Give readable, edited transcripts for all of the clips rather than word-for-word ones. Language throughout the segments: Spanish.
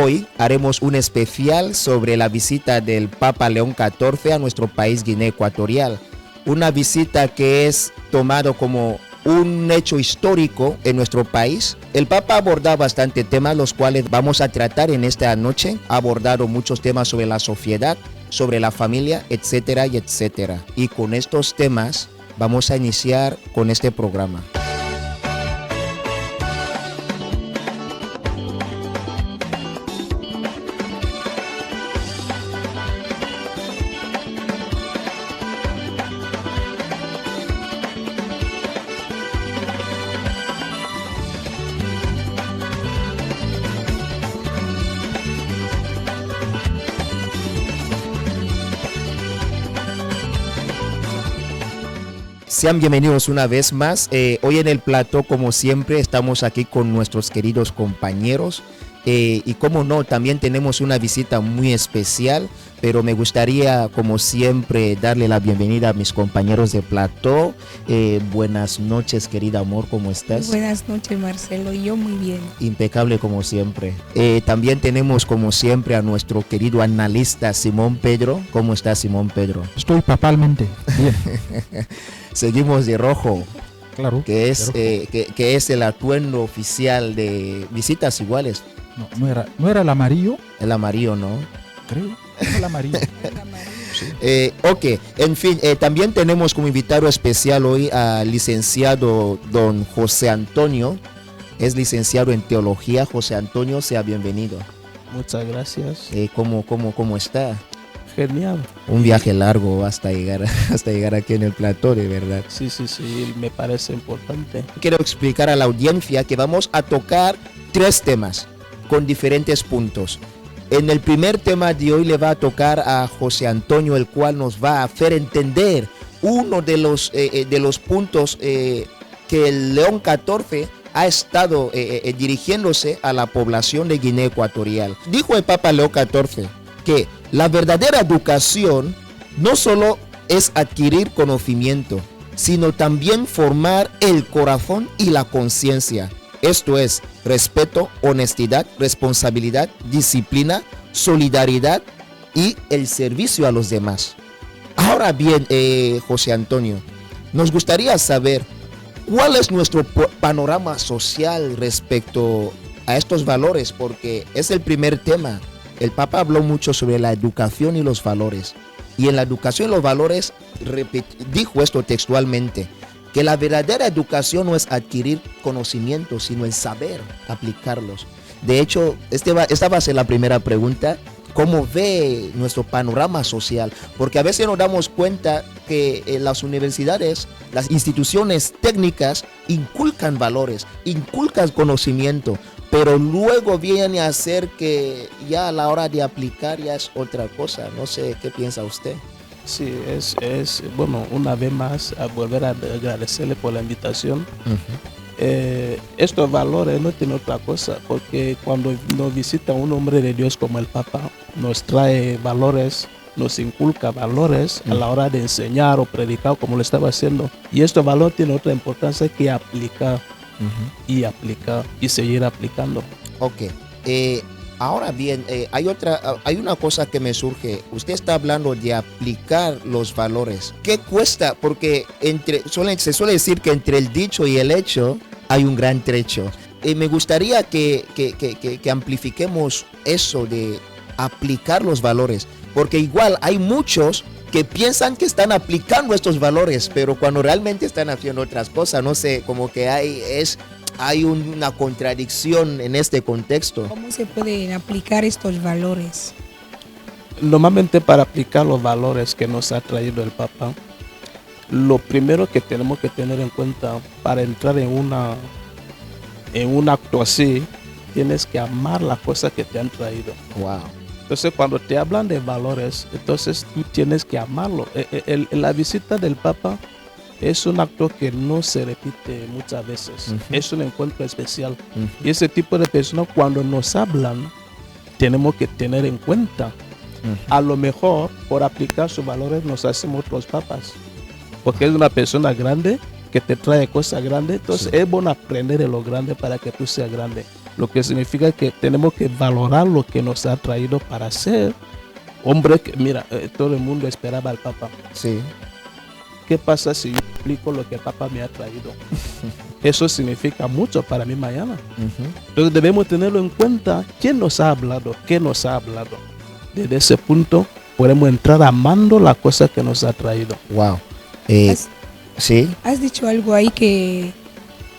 hoy haremos un especial sobre la visita del Papa León XIV a nuestro país Guinea Ecuatorial. Una visita que es tomado como un hecho histórico en nuestro país. El Papa aborda bastantes temas, los cuales vamos a tratar en esta noche. Ha abordado muchos temas sobre la sociedad, sobre la familia, etcétera y etcétera. Y con estos temas vamos a iniciar con este programa. Sean bienvenidos una vez más. Hoy en el plató, como siempre, estamos aquí con nuestros queridos compañeros. Y como no, también tenemos una visita muy especial, pero me gustaría, como siempre, darle la bienvenida a mis compañeros de plató. Buenas noches, querida amor, ¿cómo estás? Buenas noches, Marcelo, y yo muy bien. Impecable como siempre. También tenemos, como siempre, a nuestro querido analista Simón Pedro. ¿Cómo estás, Simón Pedro? Estoy papalmente bien. Seguimos de rojo. Claro. Que es el atuendo oficial de Visitas Iguales. No era el amarillo. El amarillo, ¿no? Creo. El amarillo. Sí. Ok, en fin, también tenemos como invitado especial hoy al licenciado don José Antonio. Es licenciado en teología. José Antonio, sea bienvenido. Muchas gracias. ¿Cómo está? Genial. Un viaje largo hasta llegar aquí en el plató, de verdad. Sí, me parece importante. Quiero explicar a la audiencia que vamos a tocar 3 temas con diferentes puntos. En el primer tema de hoy le va a tocar a José Antonio, el cual nos va a hacer entender uno de los puntos que el León XIV ha estado dirigiéndose a la población de Guinea Ecuatorial. Dijo el Papa León XIV que la verdadera educación no solo es adquirir conocimiento, sino también formar el corazón y la conciencia. Esto es respeto, honestidad, responsabilidad, disciplina, solidaridad y el servicio a los demás. Ahora bien, José Antonio, nos gustaría saber cuál es nuestro panorama social respecto a estos valores, porque es el primer tema. El Papa habló mucho sobre la educación y los valores. Y en la educación y los valores dijo esto textualmente, que la verdadera educación no es adquirir conocimientos, sino el saber aplicarlos. De hecho, esta va a ser la primera pregunta. ¿Cómo ve nuestro panorama social? Porque a veces nos damos cuenta que las universidades, las instituciones técnicas inculcan valores, inculcan conocimiento, pero luego viene a ser que ya a la hora de aplicar ya es otra cosa. No sé, ¿qué piensa usted? Sí, es bueno, una vez más, a volver a agradecerle por la invitación. Estos valores no tienen otra cosa, porque cuando nos visita un hombre de Dios como el Papa, nos trae valores, nos inculca valores a la hora de enseñar o predicar, como lo estaba haciendo. Y estos valores tienen otra importancia que aplicar y aplicar y seguir aplicando. Ok. Ahora bien, hay una cosa que me surge. Usted está hablando de aplicar los valores. ¿Qué cuesta? Porque se suele decir que entre el dicho y el hecho hay un gran trecho. Me gustaría que amplifiquemos eso de aplicar los valores. Porque igual hay muchos que piensan que están aplicando estos valores, pero cuando realmente están haciendo otras cosas, no sé, como que hay una contradicción en este contexto. ¿Cómo se pueden aplicar estos valores? Normalmente, para aplicar los valores que nos ha traído el Papa, lo primero que tenemos que tener en cuenta para entrar en un acto así, tienes que amar las cosas que te han traído. Wow. Entonces, cuando te hablan de valores, entonces tú tienes que amarlo. La visita del Papa es un acto que no se repite muchas veces. Es un encuentro especial. Y ese tipo de personas, cuando nos hablan, tenemos que tener en cuenta. A lo mejor, por aplicar sus valores, nos hacemos otros papas. Porque es una persona grande que te trae cosas grandes. Entonces, es bueno aprender de lo grande para que tú seas grande. lo que significa que tenemos que valorar lo que nos ha traído para ser hombre. Que mira, todo el mundo esperaba al Papa. Sí. ¿Qué pasa si yo explico lo que el Papa me ha traído? Eso significa mucho para mí mañana. Ujú. Entonces debemos tenerlo en cuenta. ¿Quién nos ha hablado? ¿Qué nos ha hablado? Desde ese punto podemos entrar amando la cosa que nos ha traído. Wow. Has, Sí. has dicho algo ahí que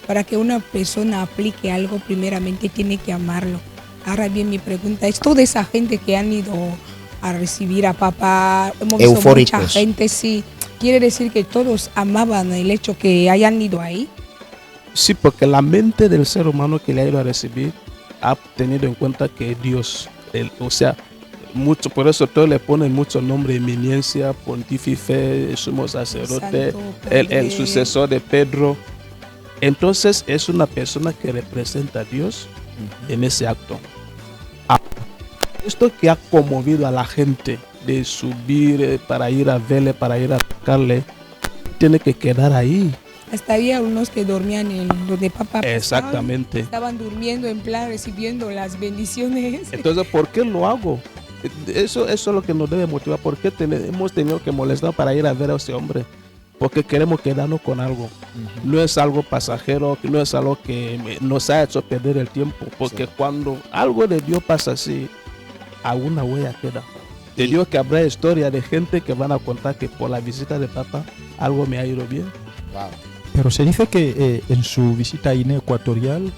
para que una persona aplique algo, primeramente tiene que amarlo. Ahora bien, mi pregunta es, toda esa gente que han ido a recibir a Papa, hemos visto Eufóricos. mucha gente, sí, quiere decir que todos amaban el hecho que hayan ido ahí. Sí, porque la mente del ser humano que le ha ido a recibir ha tenido en cuenta que Dios, o sea, mucho, por eso todos le ponen mucho nombre, eminencia, pontífice, sumo sacerdote, Santo el Padre. sucesor de Pedro. Entonces es una persona que representa a Dios en ese acto. Ah, esto que ha conmovido a la gente de subir para ir a verle, para ir a tocarle, tiene que quedar ahí. Hasta había unos que dormían en donde Papa pasaba. Exactamente. Estaban durmiendo en plan recibiendo las bendiciones. Entonces, ¿por qué lo hago? Eso es lo que nos debe motivar. ¿Por qué hemos tenido que molestar para ir a ver a ese hombre? Porque queremos quedarnos con algo. No es algo pasajero, no es algo que nos ha hecho perder el tiempo. Porque Sí. cuando algo de Dios pasa así, alguna huella queda. De Y- Dios que habrá historia de gente que van a contar que por la visita de Papa algo me ha ido bien. Wow. Pero se dice que en su visita a Guinea Ecuatorial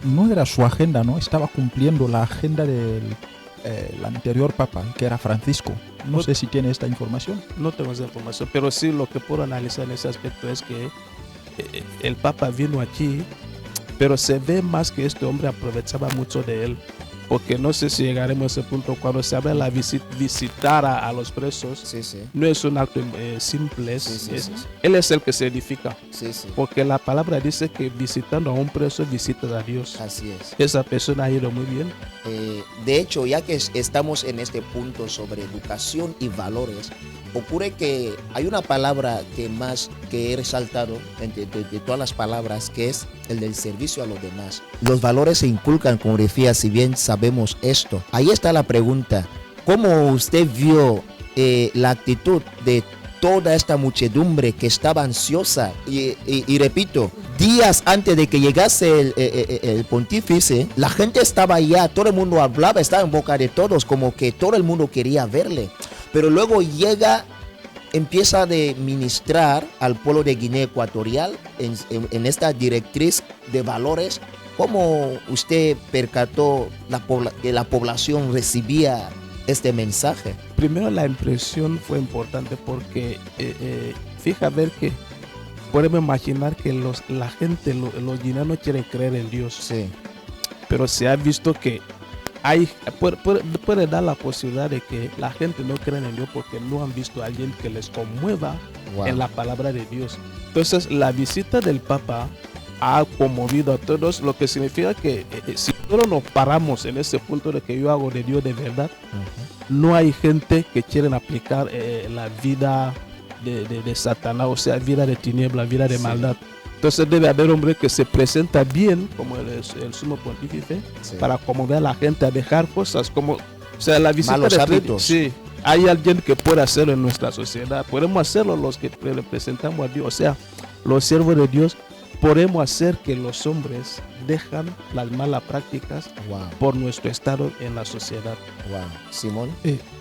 no era su agenda, ¿no? Estaba cumpliendo la agenda del el anterior papa, que era Francisco. No sé si tiene esta información. No tengo esa información, pero sí lo que puedo analizar en ese aspecto es que el Papa vino aquí, pero se ve más que este hombre aprovechaba mucho de él, porque no sé si llegaremos a ese punto cuando se habla de la visitar a los presos. Sí, sí. No es un acto simple, Sí, sí, sí, sí. él es el que se edifica, Sí, sí. porque la palabra dice que visitando a un preso visitas a Dios. Así es. Esa persona ha ido muy bien. De hecho, ya que estamos en este punto sobre educación y valores, ocurre que hay una palabra que he resaltado de todas las palabras, que es el del servicio a los demás. Los valores se inculcan, como decía, si bien sabemos esto. Ahí está la pregunta. ¿Cómo usted vio la actitud de toda esta muchedumbre que estaba ansiosa? Y repito, días antes de que llegase el pontífice, la gente estaba allá, todo el mundo hablaba, estaba en boca de todos, como que todo el mundo quería verle. Pero luego llega, empieza a ministrar al pueblo de Guinea Ecuatorial en esta directriz de valores. ¿Cómo usted percató que la población recibía este mensaje? Primero la impresión fue importante porque fija ver que podemos imaginar que la gente, los guineanos quieren creer en Dios, Sí, pero se ha visto que puede dar la posibilidad de que la gente no crea en Dios porque no han visto a alguien que les conmueva wow. en la palabra de Dios. Entonces la visita del Papa ha conmovido a todos, lo que significa que si solo nos paramos en ese punto de que yo hago de Dios de verdad, Ujú. no hay gente que quieren aplicar la vida de Satanás, o sea, vida de tiniebla, vida de Sí. maldad. Entonces debe haber hombre que se presenta bien, como el sumo pontífice, Sí. para conmover a la gente a dejar cosas como, o sea, la visita Malos de hábitos. Sí, hay alguien que puede hacerlo en nuestra sociedad. Podemos hacerlo los que representamos a Dios, o sea, los siervos de Dios. Podemos hacer que los hombres dejan las malas prácticas Wow, por nuestro estado en la sociedad. wow. Simón.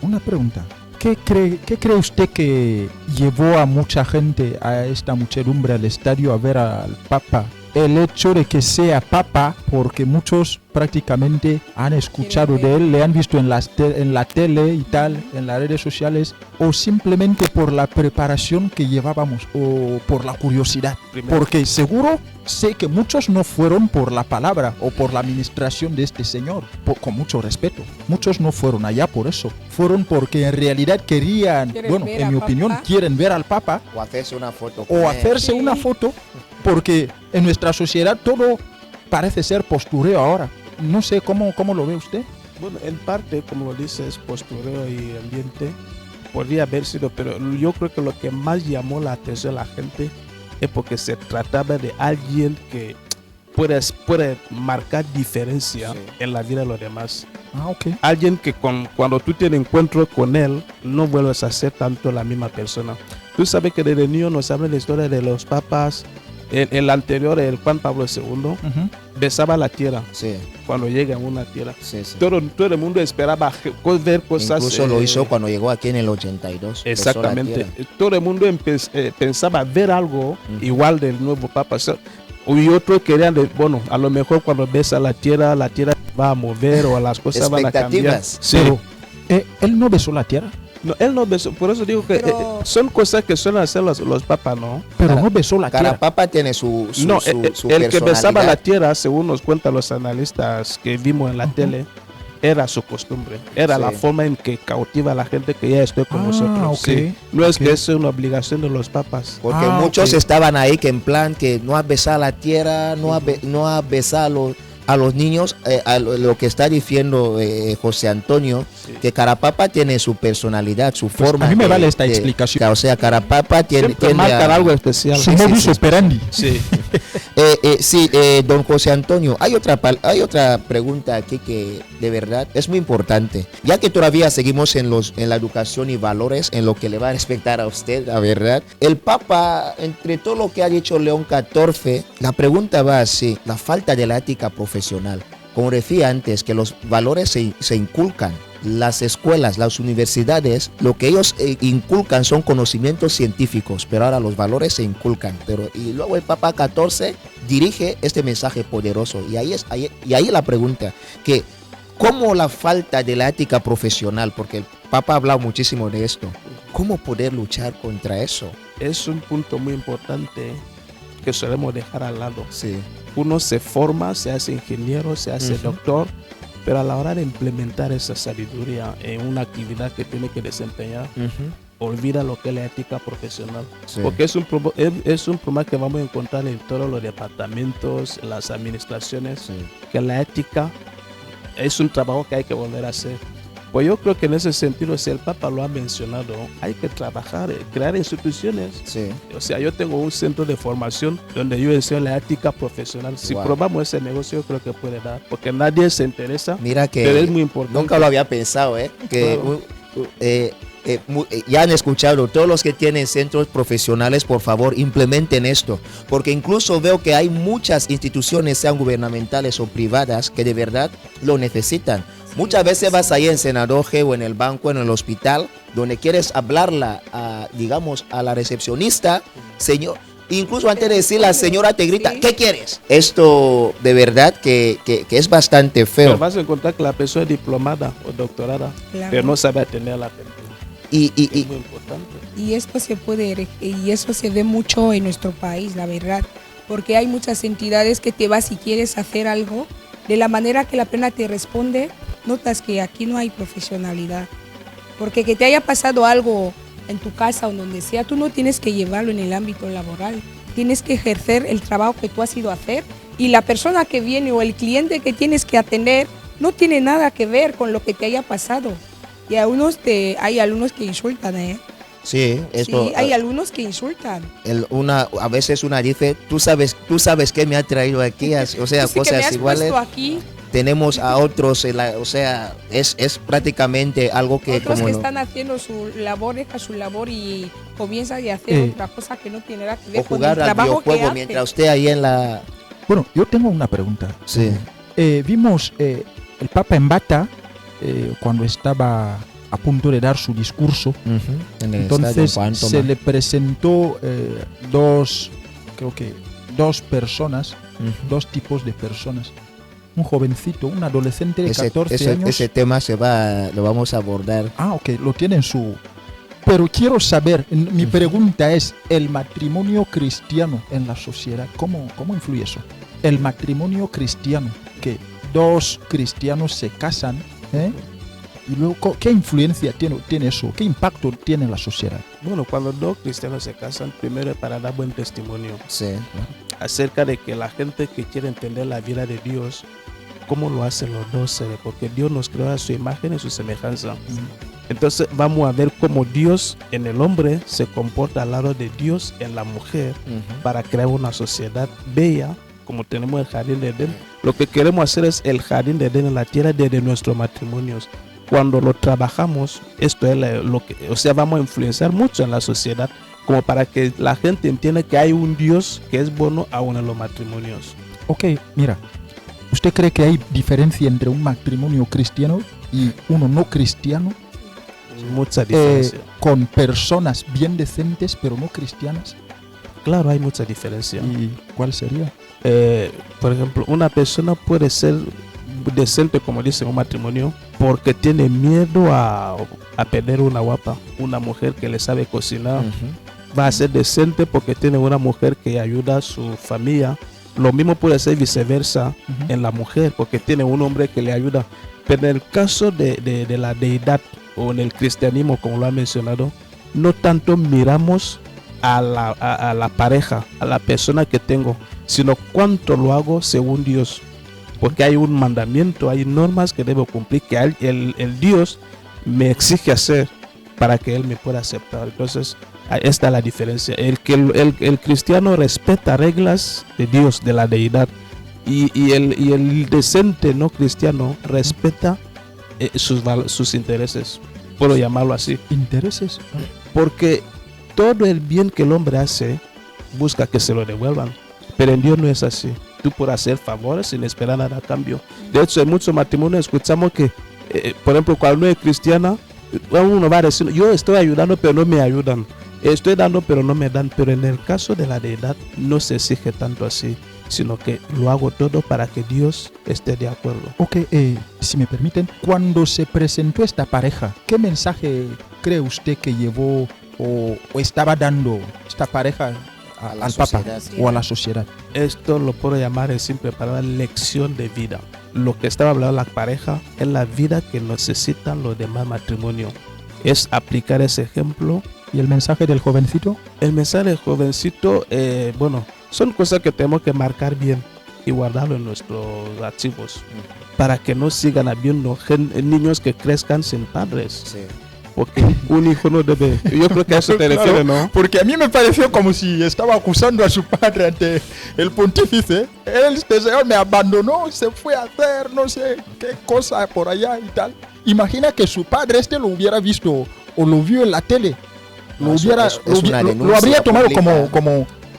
Una pregunta. ¿Qué cree usted que llevó a mucha gente, a esta muchedumbre, al estadio a ver al Papa? El hecho de que sea Papa, porque muchos prácticamente han escuchado de él, le han visto en la tele y tal, en las redes sociales, o simplemente por la preparación que llevábamos, o por la curiosidad. Primero. Porque seguro sé que muchos no fueron por la palabra o por la administración de este señor, con mucho respeto. Muchos no fueron allá por eso. Fueron porque en realidad querían, ¿Quieren bueno, ver en al mi opinión, Papa? quieren ver al Papa O hacerse una foto. con o él. hacerse Sí. una foto, porque en nuestra sociedad todo parece ser postureo ahora. No sé cómo lo ve usted. Bueno, en parte, como lo dices, postureo y ambiente, podría haber sido, pero yo creo que lo que más llamó la atención a la gente es porque se trataba de alguien que puede marcar diferencia en la vida de los demás. Ah, ok. Alguien que cuando tú tienes encuentro con él, no vuelves a ser tanto la misma persona. Tú sabes que desde niño nos habla la historia de los papas. El anterior, el Juan Pablo II, Ujú. besaba la tierra Sí, cuando llega a una tierra. sí, sí. Todo el mundo esperaba ver cosas. Incluso lo hizo cuando llegó aquí en el 82. besó la Exactamente. tierra. Todo el mundo pensaba ver algo igual del nuevo Papa. Y otros querían, a lo mejor cuando besa la tierra va a mover o las cosas van a cambiar. Expectativas. Sí. Pero, ¿él no besó la tierra? No, él no besó, por eso digo que Pero- son cosas que suelen hacer los papas, ¿no? Pero Cara- no besó la tierra. Carapapa tiene su No, el que besaba la personalidad. tierra, según nos cuentan los analistas que vimos en la tele, era su costumbre, era Sí. la forma en que cautiva a la gente que ya estoy con Ah, nosotros. ok, Sí. No es ok. que es una obligación de los papas. Porque Ah, muchos ok. estaban ahí que en plan que no has besado la tierra, no has besado a los niños, lo que está diciendo José Antonio, Sí. que Carapapa tiene su personalidad, su Pues forma. a mí me de- vale esta de- explicación. O sea, Carapapa Siempre tiene marcan algo especial. Su sí, sí, modus sí. operandi. Sí. Don José Antonio, hay otra pregunta aquí que de verdad es muy importante. Ya que todavía seguimos en la educación y valores, en lo que le va a respetar a usted, la verdad. El Papa, entre todo lo que ha dicho León XIV, la pregunta va así: la falta de la ética profesional. Como decía antes, que los valores se inculcan. Las escuelas, las universidades, lo que ellos inculcan son conocimientos científicos, pero ahora los valores se inculcan. Y luego el Papa XIV dirige este mensaje poderoso. Y ahí la pregunta, que ¿cómo la falta de la ética profesional, porque el Papa ha hablado muchísimo de esto, cómo poder luchar contra eso? Es un punto muy importante que solemos dejar al lado. Sí, Uno se forma, se hace ingeniero, se hace Ujú. doctor, pero a la hora de implementar esa sabiduría en una actividad que tiene que desempeñar, olvida lo que es la ética profesional. sí. Porque es un problema que vamos a encontrar en todos los departamentos, las administraciones, Sí. que la ética es un trabajo que hay que volver a hacer. Pues yo creo que en ese sentido, si el Papa lo ha mencionado, hay que trabajar, crear instituciones. Sí. O sea, yo tengo un centro de formación donde yo enseño la ética profesional. Si Wow. probamos ese negocio, yo creo que puede dar, porque nadie se interesa, Mira que pero es muy importante. nunca lo había pensado, que Claro. ya han escuchado, todos los que tienen centros profesionales, por favor, implementen esto, porque incluso veo que hay muchas instituciones, sean gubernamentales o privadas, que de verdad lo necesitan. Muchas veces vas ahí en Senador G o en el banco, en el hospital, donde quieres hablarla, digamos, a la recepcionista, señor. Incluso antes de decir, la señora te grita, Sí. ¿qué quieres? Esto de verdad que es bastante Pero feo. vas a encontrar que la persona es diplomada o doctorada, Claro. pero no sabe atender a la gente. Y Es muy importante. Y eso se ve mucho en nuestro país, la verdad, porque hay muchas entidades que te vas si quieres hacer algo, de la manera que la pena te responde, notas que aquí no hay profesionalidad. Porque que te haya pasado algo en tu casa o donde sea, tú no tienes que llevarlo en el ámbito laboral, tienes que ejercer el trabajo que tú has ido a hacer, y la persona que viene o el cliente que tienes que atender no tiene nada que ver con lo que te haya pasado. Y hay alumnos que insultan, ¿eh? sí, esto, Sí, hay algunos que insultan. a veces una dice, tú sabes qué me ha traído aquí, o sea, Tú sí que me cosas has iguales. puesto aquí, Tenemos a otros, o sea, es prácticamente algo que otros como que no- están haciendo su labor, deja su labor y comienzan a hacer otra cosa que no tiene nada que ver o con el jugar al trabajo que videojuego hace. mientras usted ahí en la... Bueno, yo tengo una pregunta. Sí. Vimos el Papa en bata cuando estaba a punto de dar su discurso. En el Entonces estadio Juan se Tomás. le presentó dos personas, dos tipos de personas. Un jovencito, un adolescente de 14 años. ese tema lo vamos a abordar. Ah, ok, lo tiene en su... Pero quiero saber, mi pregunta es, ¿el matrimonio cristiano en la sociedad, cómo influye eso? El matrimonio cristiano, que dos cristianos se casan, y luego, ¿qué influencia tiene eso? ¿Qué impacto tiene en la sociedad? Bueno, cuando dos cristianos se casan, primero es para dar buen testimonio Sí. acerca de que la gente que quiere entender la vida de Dios, cómo lo hacen los dos, porque Dios nos creó a su imagen y su semejanza. Entonces vamos a ver cómo Dios en el hombre se comporta al lado de Dios en la mujer para crear una sociedad bella como tenemos el jardín de Edén, lo que queremos hacer es el jardín de Edén en la tierra desde nuestros matrimonios. Cuando lo trabajamos, esto es lo que, o sea, vamos a influenciar mucho en la sociedad, como para que la gente entienda que hay un Dios que es bueno aún en los matrimonios. Ok, mira, ¿usted cree que hay diferencia entre un matrimonio cristiano y uno no cristiano? Mucha diferencia. Con personas bien decentes pero no cristianas. Claro, hay mucha diferencia. ¿Y cuál sería? Por ejemplo, una persona puede ser decente, como dice, en un matrimonio porque tiene miedo a perder una guapa, una mujer que le sabe cocinar. Va a ser decente porque tiene una mujer que ayuda a su familia. Lo mismo puede ser viceversa en la mujer, porque tiene un hombre que le ayuda. Pero en el caso de la deidad o en el cristianismo, como lo ha mencionado, no tanto miramos a la pareja, a la persona que tengo, sino cuánto lo hago según Dios. Porque hay un mandamiento, hay normas que debo cumplir, que el Dios me exige hacer para que Él me pueda aceptar. Entonces, esta es la diferencia. El cristiano respeta reglas de Dios, de la deidad, y el decente no cristiano respeta sus intereses. Puedo llamarlo así. ¿Intereses? Porque todo el bien que el hombre hace busca que se lo devuelvan. Pero en Dios no es así. Tú puedes hacer favores sin esperar nada a cambio. De hecho, en muchos matrimonios escuchamos que, por ejemplo, cuando uno es cristiana, uno va a decir, yo estoy ayudando pero no me ayudan. Estoy dando pero no me dan. Pero en el caso de la deidad no se exige tanto así, sino que lo hago todo para que Dios esté de acuerdo. Ok, si me permiten, cuando se presentó esta pareja, ¿qué mensaje cree usted que llevó o estaba dando esta pareja al Papa o a la sociedad? Esto lo puedo llamar en simple palabra lección de vida. Lo que estaba hablando la pareja es la vida que necesitan los demás matrimonios. Es aplicar ese ejemplo. ¿Y el mensaje del jovencito? El mensaje del jovencito, bueno, son cosas que tenemos que marcar bien y guardarlo en nuestros archivos para que no sigan habiendo niños que crezcan sin padres. Sí. Porque un hijo no debe. Yo creo que a eso te refieres, ¿no? Porque a mí me pareció como si estaba acusando a su padre ante el pontífice. Este señor me abandonó, se fue a hacer no sé qué cosa por allá y tal. Imagina que su padre lo hubiera visto o lo vio en la tele. Lo habría tomado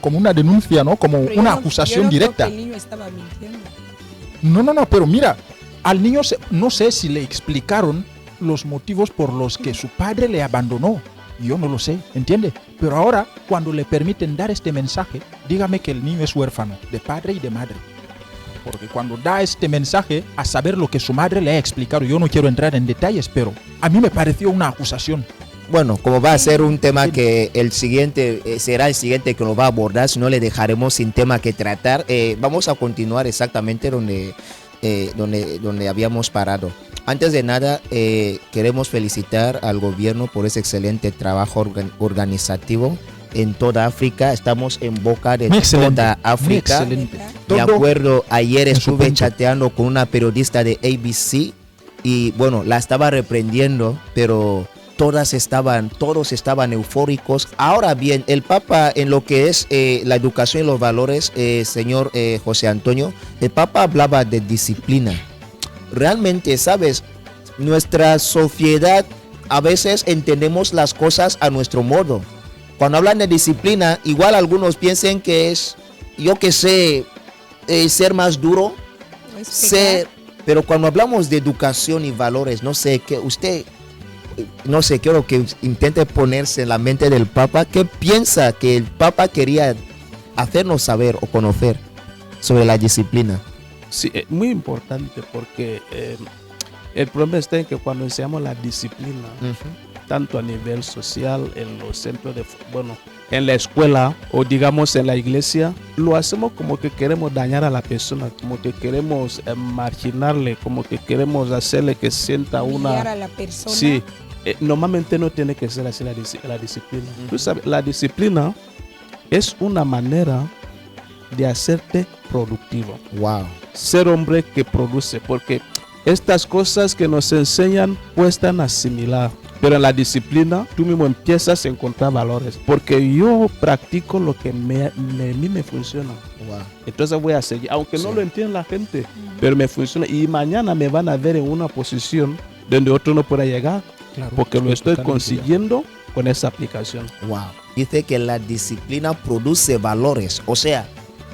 como una denuncia, ¿no? Como una acusación directa. Creo que el niño estaba mintiendo. No, pero mira, al niño no sé si le explicaron los motivos por los que su padre le abandonó. Yo no lo sé, ¿entiende? Pero ahora, cuando le permiten dar este mensaje, dígame que el niño es huérfano de padre y de madre. Porque cuando da este mensaje, a saber lo que su madre le ha explicado, yo no quiero entrar en detalles, pero a mí me pareció una acusación. Bueno, como va a ser un tema que el siguiente será el siguiente que nos va a abordar, si no le dejaremos sin tema que tratar. Vamos a continuar exactamente donde habíamos parado. Antes de nada, queremos felicitar al gobierno por ese excelente trabajo organizativo en toda África. Estamos en boca de toda África. De acuerdo, ayer estuve chateando con una periodista de ABC y bueno, la estaba reprendiendo, pero todos estaban eufóricos. Ahora bien, el Papa en lo que es la educación y los valores, señor José Antonio, el Papa hablaba de disciplina. Realmente, ¿sabes? Nuestra sociedad a veces entendemos las cosas a nuestro modo. Cuando hablan de disciplina, igual algunos piensan que es, yo que sé, ser más duro, pero cuando hablamos de educación y valores, no sé, que usted... No sé, quiero que intente ponerse en la mente del Papa. ¿Qué piensa que el Papa quería hacernos saber o conocer sobre la disciplina? Sí, es muy importante porque el problema está en que cuando enseñamos la disciplina, tanto a nivel social, en los centros de... Bueno, en la escuela o digamos en la iglesia, lo hacemos como que queremos dañar a la persona, como que queremos marginarle, como que queremos hacerle que sienta una... a la persona. Sí, normalmente no tiene que ser así la disciplina. Tú sabes, la disciplina es una manera de hacerte productivo. Wow. Ser hombre que produce, porque estas cosas que nos enseñan cuestan asimilar. Pero en la disciplina, tú mismo empiezas a encontrar valores. Porque yo practico lo que a mí me funciona. Wow. Entonces voy a seguir, aunque no Sí. lo entienda la gente, pero me funciona. Y mañana me van a ver en una posición donde otro no pueda llegar, Claro, porque lo estoy totalmente consiguiendo con esa aplicación. Wow. Dice que la disciplina produce valores. O sea,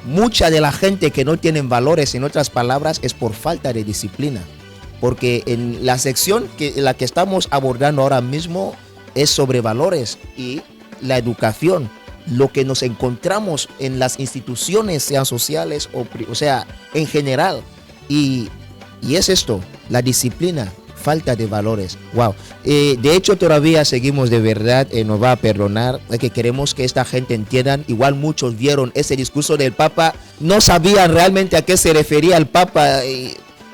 mucha de la gente que no tienen valores, en otras palabras, es por falta de disciplina. Porque en la sección la que estamos abordando ahora mismo es sobre valores y la educación. Lo que nos encontramos en las instituciones, sean sociales o sea, en general. Y es esto, la disciplina, falta de valores. Wow. De hecho, todavía seguimos de verdad, nos va a perdonar, que queremos que esta gente entiendan. Igual muchos vieron ese discurso del Papa, no sabían realmente a qué se refería el Papa.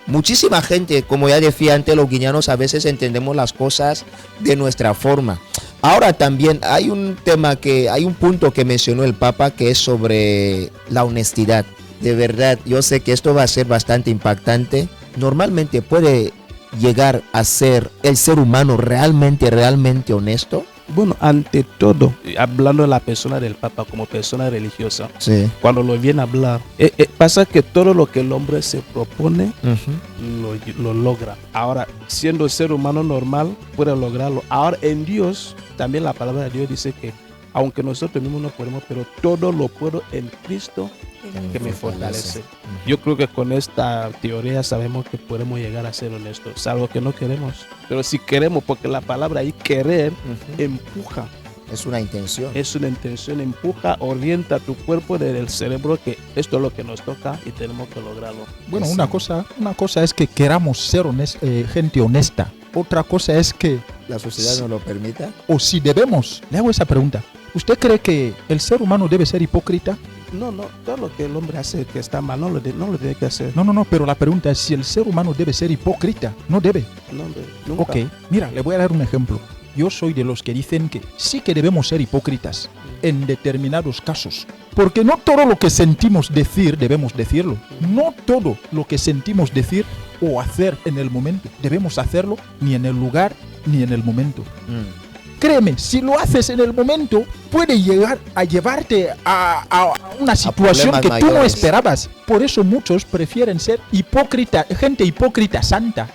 Muchísima gente, como ya decía antes, los guineanos a veces entendemos las cosas de nuestra forma. Ahora también hay un punto que mencionó el Papa, que es sobre la honestidad. De verdad, yo sé que esto va a ser bastante impactante. Normalmente puede llegar a ser el ser humano realmente honesto. Bueno, ante todo, hablando de la persona del Papa como persona religiosa, Sí. cuando lo viene a hablar, pasa que todo lo que el hombre se propone, lo logra. Ahora, siendo ser humano normal, puede lograrlo. Ahora, en Dios, también la palabra de Dios dice que, aunque nosotros mismos no podemos, pero todo lo puedo en Cristo que me fortalece. Yo creo que con esta teoría sabemos que podemos llegar a ser honestos, salvo que no queremos. Pero si queremos, porque la palabra ahí querer empuja. Es una intención. Es una intención, empuja, orienta tu cuerpo desde el cerebro que esto es lo que nos toca y tenemos que lograrlo. Bueno, Sí. una cosa es que queramos ser gente honesta. Otra cosa es que, ¿La sociedad no lo permita? o si debemos, le hago esa pregunta. ¿Usted cree que el ser humano debe ser hipócrita? No, todo lo que el hombre hace que está mal, no lo tiene que hacer. No, pero la pregunta es si el ser humano debe ser hipócrita. No debe. No, hombre, nunca. Ok, mira, le voy a dar un ejemplo. Yo soy de los que dicen que sí que debemos ser hipócritas en determinados casos. Porque no todo lo que sentimos decir debemos decirlo. No todo lo que sentimos decir o hacer en el momento debemos hacerlo ni en el lugar ni en el momento. Créeme, si lo haces en el momento, puede llegar a llevarte a una situación problemas que tú no mayores. esperabas. Por eso muchos prefieren ser hipócrita, gente hipócrita santa.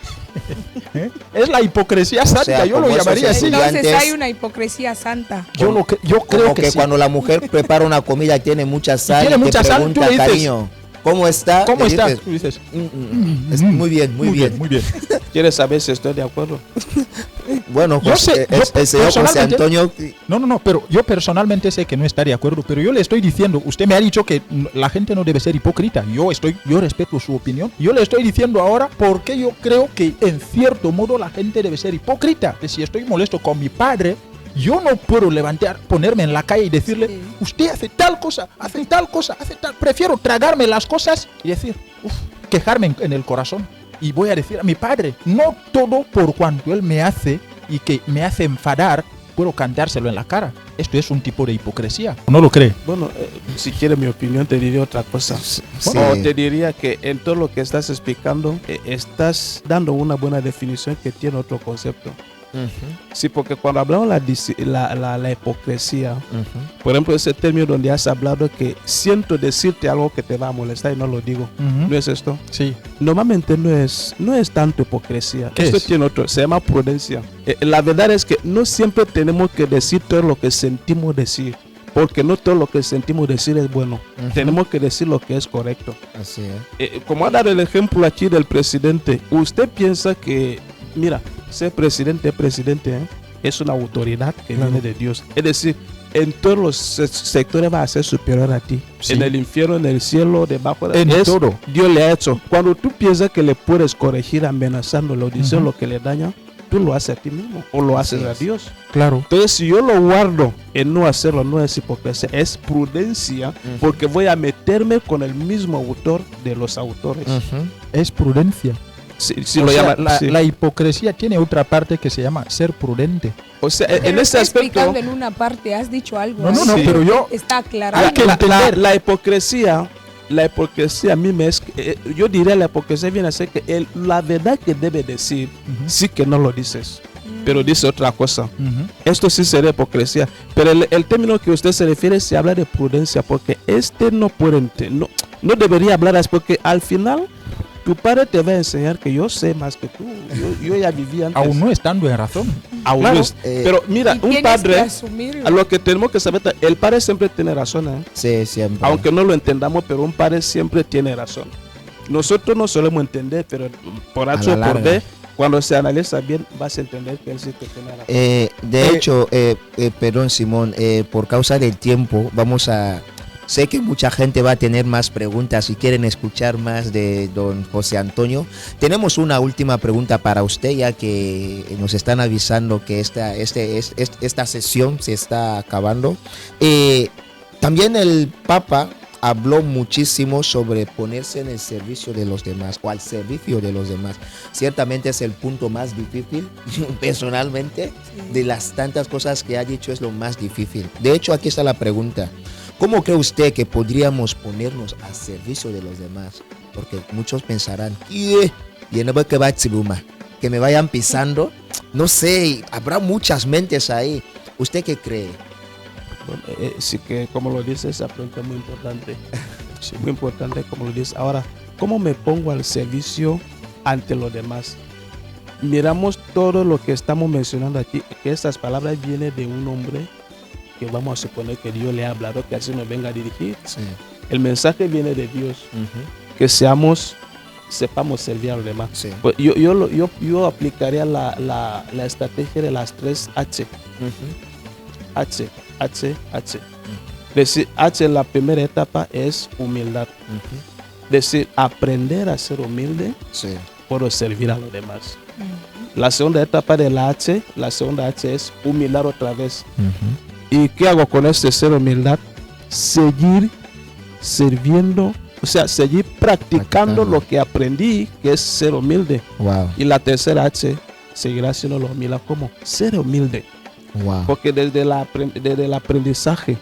¿Eh? Es la hipocresía santa, sea, yo lo como esos llamaría así. estudiantes- Entonces hay una hipocresía santa. Yo creo Como que, que sí. cuando la mujer prepara una comida y tiene mucha sal, tiene te mucha sal, tú pregunta, le dices, cariño, ¿cómo está? ¿Cómo Le estás? dices, Tú dices, Es muy bien, muy bien. muy bien. ¿Quieres saber si estoy de acuerdo? Bueno, Yo sé, yo el señor José personalmente- Antonio, No, pero yo personalmente sé que no está de acuerdo, pero yo le estoy diciendo, usted me ha dicho que la gente no debe ser hipócrita, yo respeto su opinión, yo le estoy diciendo ahora por qué yo creo que en cierto modo la gente debe ser hipócrita. Si estoy molesto con mi padre, yo no puedo ponerme en la calle y decirle, Sí. usted hace tal cosa, hace tal, prefiero tragarme las cosas y decir, quejarme en el corazón. Y voy a decir a mi padre, no todo por cuanto él me hace y que me hace enfadar, puedo cantárselo en la cara. Esto es un tipo de hipocresía. ¿No lo cree? Bueno, si quieres mi opinión, te diría otra cosa. sí. O te diría que en todo lo que estás explicando, estás dando una buena definición que tiene otro concepto. Sí, porque cuando hablamos de la hipocresía, por ejemplo, ese término donde has hablado que siento decirte algo que te va a molestar y no lo digo. ¿No es esto? Sí. Normalmente no es tanto hipocresía. ¿Qué Esto es? tiene otro, se llama prudencia. La verdad es que no siempre tenemos que decir todo lo que sentimos decir, porque no todo lo que sentimos decir es bueno. Tenemos que decir lo que es correcto. Así es. Como ha dado el ejemplo aquí del presidente, usted piensa que, mira, ser presidente, ¿eh? Es una autoridad que Claro. viene de Dios. Es decir, en todos los sectores va a ser superior a ti. Sí. En el infierno, en el cielo, debajo de En todo. Dios le ha hecho. Cuando tú piensas que le puedes corregir amenazándolo, diciendo lo que le daña, tú lo haces a ti mismo o lo haces Así a es. Dios. Claro. Entonces, si yo lo guardo en no hacerlo, no es hipocresía, es prudencia, porque voy a meterme con el mismo autor de los autores. Es prudencia. Si O lo sea, llaman, sí. la hipocresía tiene otra parte que se llama ser prudente. O sea, en Pero ese está aspecto, explicando en una parte, has dicho algo. No, ahí. Sí. pero yo... Está aclarando. Hay que entender. la hipocresía a mí yo diría la hipocresía viene a ser que la verdad que debe decir, sí que no lo dices. pero dice otra cosa. Ujú. Esto sí sería hipocresía. Pero el término que usted se refiere se habla de prudencia, porque no puede no debería hablar así, porque al final tu padre te va a enseñar que yo sé más que tú. Yo ya viví antes. Aún no estando en razón. Aún Claro, no es- pero mira, Y un tienes padre, que asumirlo. a lo que tenemos que saber, el padre siempre tiene razón, ¿eh? Sí, siempre. Aunque no lo entendamos, pero un padre siempre tiene razón. Nosotros no solemos entender, pero por A H la o por larga. B, cuando se analiza bien, vas a entender que él sí que tiene razón. De hecho, perdón Simón, por causa del tiempo, sé que mucha gente va a tener más preguntas si quieren escuchar más de don José Antonio. Tenemos una última pregunta para usted, ya que nos están avisando que esta sesión se está acabando. También el Papa habló muchísimo sobre ponerse en el servicio de los demás o al servicio de los demás. Ciertamente es el punto más difícil, personalmente, de las tantas cosas que ha dicho es lo más difícil. De hecho, aquí está la pregunta. ¿Cómo cree usted que podríamos ponernos al servicio de los demás? Porque muchos pensarán, que me vayan pisando. No sé, habrá muchas mentes ahí. ¿Usted qué cree? Bueno, sí que, como lo dice, esa pregunta es muy importante. Sí, muy importante, como lo dice. Ahora, ¿cómo me pongo al servicio ante los demás? Miramos todo lo que estamos mencionando aquí, que estas palabras vienen de un hombre que vamos a suponer que Dios le ha hablado, que así nos venga a dirigir. Sí. El mensaje viene de Dios, que sepamos servir a los demás. Sí. Pues yo aplicaría la estrategia de las 3 H. H. Decir, H, la primera etapa es humildad. Decir, aprender a ser humilde Sí. por servir a los demás. La segunda etapa de la segunda H es humildad otra vez. ¿Y qué hago con este ser humildad? Seguir sirviendo, o sea, seguir practicando lo que aprendí, que es ser humilde. Wow. Y la tercera H seguirá siendo la humildad como ser humilde. Wow. Porque desde el aprendizaje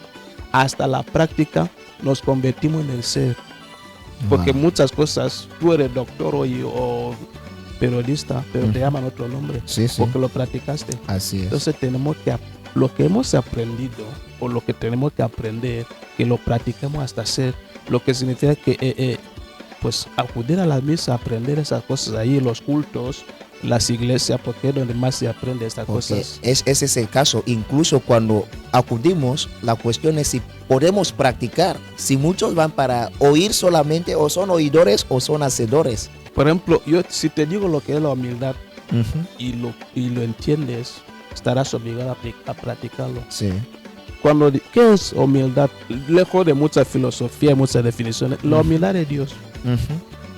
hasta la práctica nos convertimos en el ser. Porque Wow. muchas cosas, tú eres doctor o periodista, pero te llaman otro nombre, Sí, sí. porque lo practicaste. Así es. Entonces tenemos que, lo que hemos aprendido o lo que tenemos que aprender, que lo practiquemos hasta ser, lo que significa que pues acudir a la misa, aprender esas cosas ahí, los cultos, las iglesias, porque es donde más se aprende estas Porque cosas. ese es el caso. Incluso cuando acudimos, la cuestión es si podemos practicar. Si muchos van para oír solamente, o son oidores o son hacedores. Por ejemplo, yo si te digo lo que es la humildad y lo entiendes, estarás obligado a practicarlo. Sí. ¿Qué es humildad? Lejos de mucha filosofía, muchas definiciones, la humildad de Dios.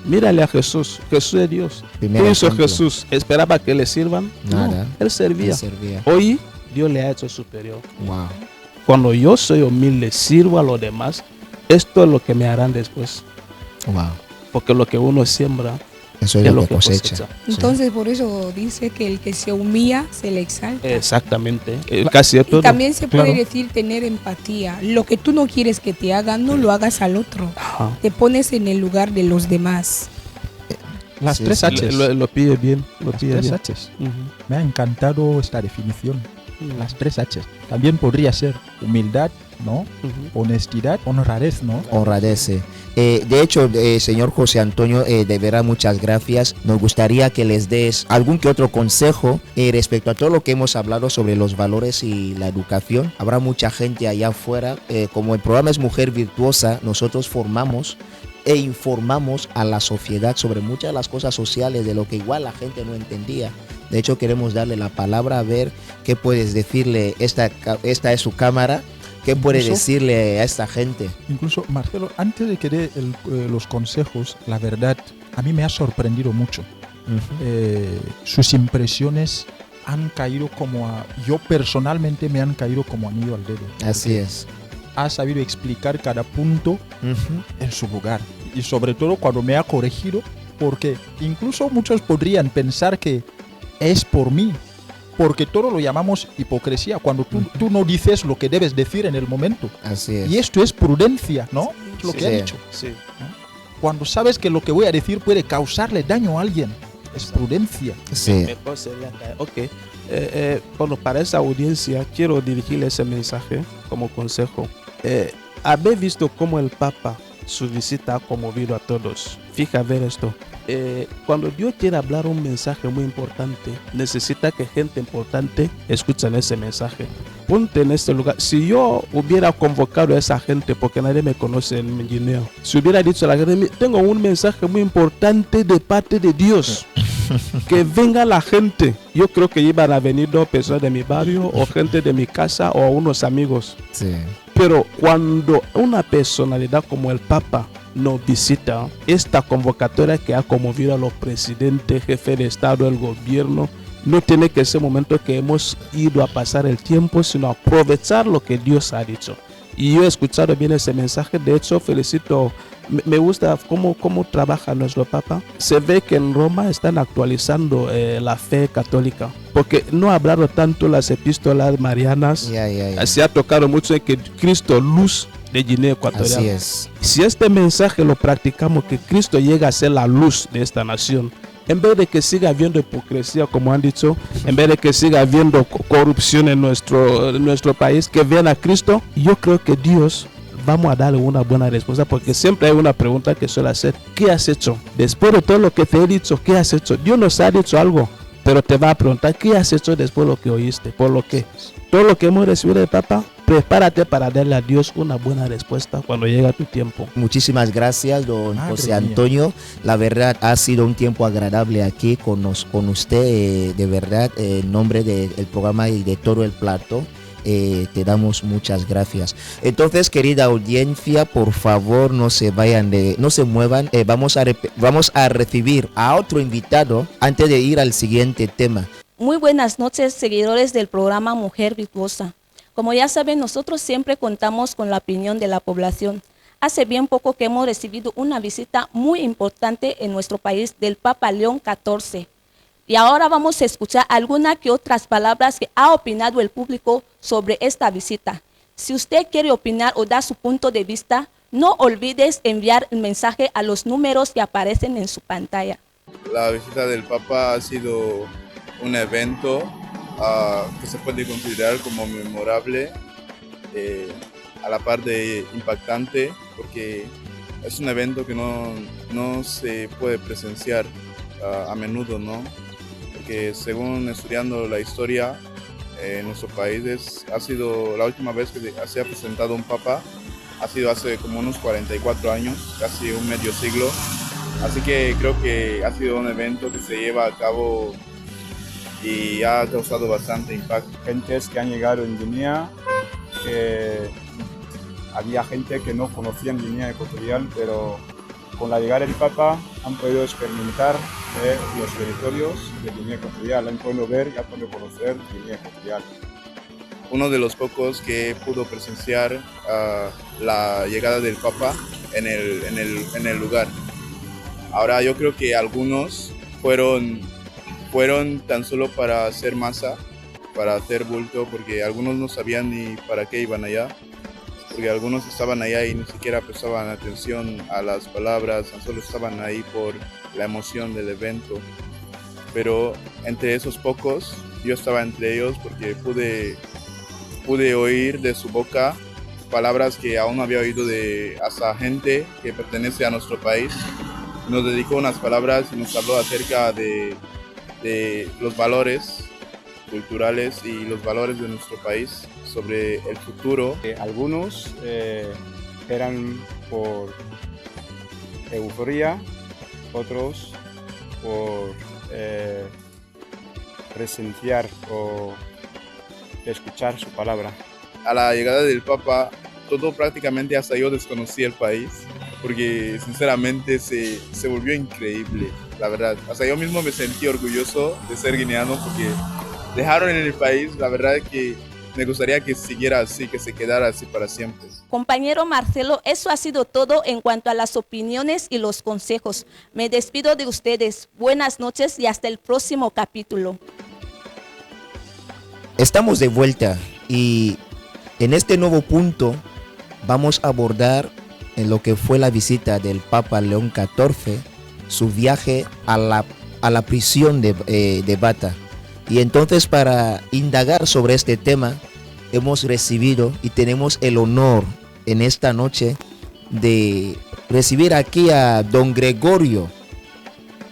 Mírale a Jesús. Jesús es Dios. Primer ¿Qué hizo ejemplo. Jesús? ¿Esperaba que le sirvan? Nada. No, él servía. Él servía. Hoy Dios le ha hecho superior. Wow. Cuando yo soy humilde, sirvo a los demás, esto es lo que me harán después. Wow. Porque lo que uno siembra Eso es lo que cosecha. Sí. Entonces, por eso dice que el que se humilla se le exalta. Exactamente. Casi es Y todo. también se puede Claro. decir tener empatía. Lo que tú no quieres que te hagan, no lo hagas al otro. Ajá. Te pones en el lugar de los demás. Las Sí, 3 sí. H's. Lo pide bien. Lo Las pide 3 bien. H's. Ujú. Me ha encantado esta definición. Las 3 H's. También podría ser humildad, ¿no? Ujú. Honestidad, honradez, ¿no? Honradece. De hecho, señor José Antonio, de verdad muchas gracias. Nos gustaría que les des algún que otro consejo respecto a todo lo que hemos hablado sobre los valores y la educación. Habrá mucha gente allá afuera. Como el programa es Mujer Virtuosa, nosotros formamos e informamos a la sociedad sobre muchas de las cosas sociales de lo que igual la gente no entendía. De hecho, queremos darle la palabra a ver qué puedes decirle. Esta es su cámara. ¿Qué puede Incluso- decirle a esta gente? Incluso, Marcelo, antes de que dé los consejos, la verdad, a mí me ha sorprendido mucho. Sus impresiones han caído yo personalmente me han caído como anillo al dedo. Así es. Ha sabido explicar cada punto en su lugar. Y sobre todo cuando me ha corregido, porque incluso muchos podrían pensar que es por mí, porque todo lo llamamos hipocresía, cuando tú no dices lo que debes decir en el momento. Así es. Y esto es prudencia, ¿no? Es lo que ha Sí. dicho. Sí. Cuando sabes que lo que voy a decir puede causarle daño a alguien, es prudencia. Sí. Mejor sería caer. Ok. Bueno, para esa audiencia quiero dirigirle ese mensaje como consejo. Habéis visto cómo el Papa, su visita ha conmovido a todos. Fija ver esto. Cuando Dios quiere hablar un mensaje muy importante, necesita que gente importante escuchen ese mensaje. Ponte en este lugar. Si yo hubiera convocado a esa gente, porque nadie me conoce en Guinea, si hubiera dicho a la gente, tengo un mensaje muy importante de parte de Dios, que venga la gente, yo creo que iban a venir 2 personas de mi barrio o gente de mi casa o unos amigos. Sí. Pero cuando una personalidad como el Papa nos visita, esta convocatoria que ha conmovido a los presidentes, jefes de Estado, el gobierno, no tiene que ser momento que hemos ido a pasar el tiempo, sino aprovechar lo que Dios ha dicho. Y yo he escuchado bien ese mensaje. De hecho, felicito, me gusta cómo trabaja nuestro Papa. Se ve que en Roma están actualizando la fe católica, porque no ha hablado tanto las epístolas marianas. Se ha tocado mucho en que Cristo, luz de Guinea Ecuatorial. Así es. Si este mensaje lo practicamos, que Cristo llega a ser la luz de esta nación, en vez de que siga habiendo hipocresía, como han dicho, en vez de que siga habiendo corrupción en nuestro país, que vean a Cristo, yo creo que Dios vamos a darle una buena respuesta, porque siempre hay una pregunta que suele hacer: ¿qué has hecho? Después de todo lo que te he dicho, ¿qué has hecho? Dios nos ha dicho algo, pero te va a preguntar: ¿qué has hecho después de lo que oíste? Por lo que todo lo que hemos recibido del Papa, prepárate para darle a Dios una buena respuesta cuando llegue tu tiempo. Muchísimas gracias, don Madre José mía. Antonio. La verdad, ha sido un tiempo agradable aquí con usted. De verdad, en nombre del programa y de todo el plato, te damos muchas gracias. Entonces, querida audiencia, por favor, no se muevan. Vamos a recibir a otro invitado antes de ir al siguiente tema. Muy buenas noches, seguidores del programa Mujer Virtuosa. Como ya saben, nosotros siempre contamos con la opinión de la población. Hace bien poco que hemos recibido una visita muy importante en nuestro país del Papa León XIV. Y ahora vamos a escuchar algunas que otras palabras que ha opinado el público sobre esta visita. Si usted quiere opinar o dar su punto de vista, no olvides enviar el mensaje a los números que aparecen en su pantalla. La visita del Papa ha sido un evento que se puede considerar como memorable, a la par de impactante, porque es un evento que no se puede presenciar a menudo, ¿no? Porque según estudiando la historia en nuestro país, ha sido la última vez que se ha presentado un Papa, ha sido hace como unos 44 años, casi un medio siglo. Así que creo que ha sido un evento que se lleva a cabo y ha causado bastante impacto. Gentes que han llegado en Guinea, que había gente que no conocía en Guinea Ecuatorial, pero con la llegada del Papa han podido experimentar los territorios de Guinea Ecuatorial, han podido ver y han podido conocer Guinea Ecuatorial. Uno de los pocos que pudo presenciar la llegada del Papa en el lugar. Ahora yo creo que algunos fueron tan solo para hacer masa, para hacer bulto, porque algunos no sabían ni para qué iban allá, porque algunos estaban allá y ni siquiera prestaban atención a las palabras, tan solo estaban ahí por la emoción del evento. Pero entre esos pocos, yo estaba entre ellos porque pude oír de su boca palabras que aún no había oído de hasta gente que pertenece a nuestro país. Nos dedicó unas palabras y nos habló acerca de los valores culturales y los valores de nuestro país, sobre el futuro. Algunos eran por euforia, otros por presenciar o escuchar su palabra. A la llegada del Papa, todo prácticamente, hasta yo desconocí el país, porque sinceramente se volvió increíble, la verdad. Hasta yo mismo me sentí orgulloso de ser guineano, porque dejaron en el país, la verdad que me gustaría que siguiera así, que se quedara así para siempre. Compañero Marcelo, eso ha sido todo en cuanto a las opiniones y los consejos. Me despido de ustedes. Buenas noches y hasta el próximo capítulo. Estamos de vuelta y en este nuevo punto vamos a abordar en lo que fue la visita del Papa León XIV, su viaje a la a la prisión de Bata. Y entonces, para indagar sobre este tema, hemos recibido y tenemos el honor en esta noche de recibir aquí a don Gregorio,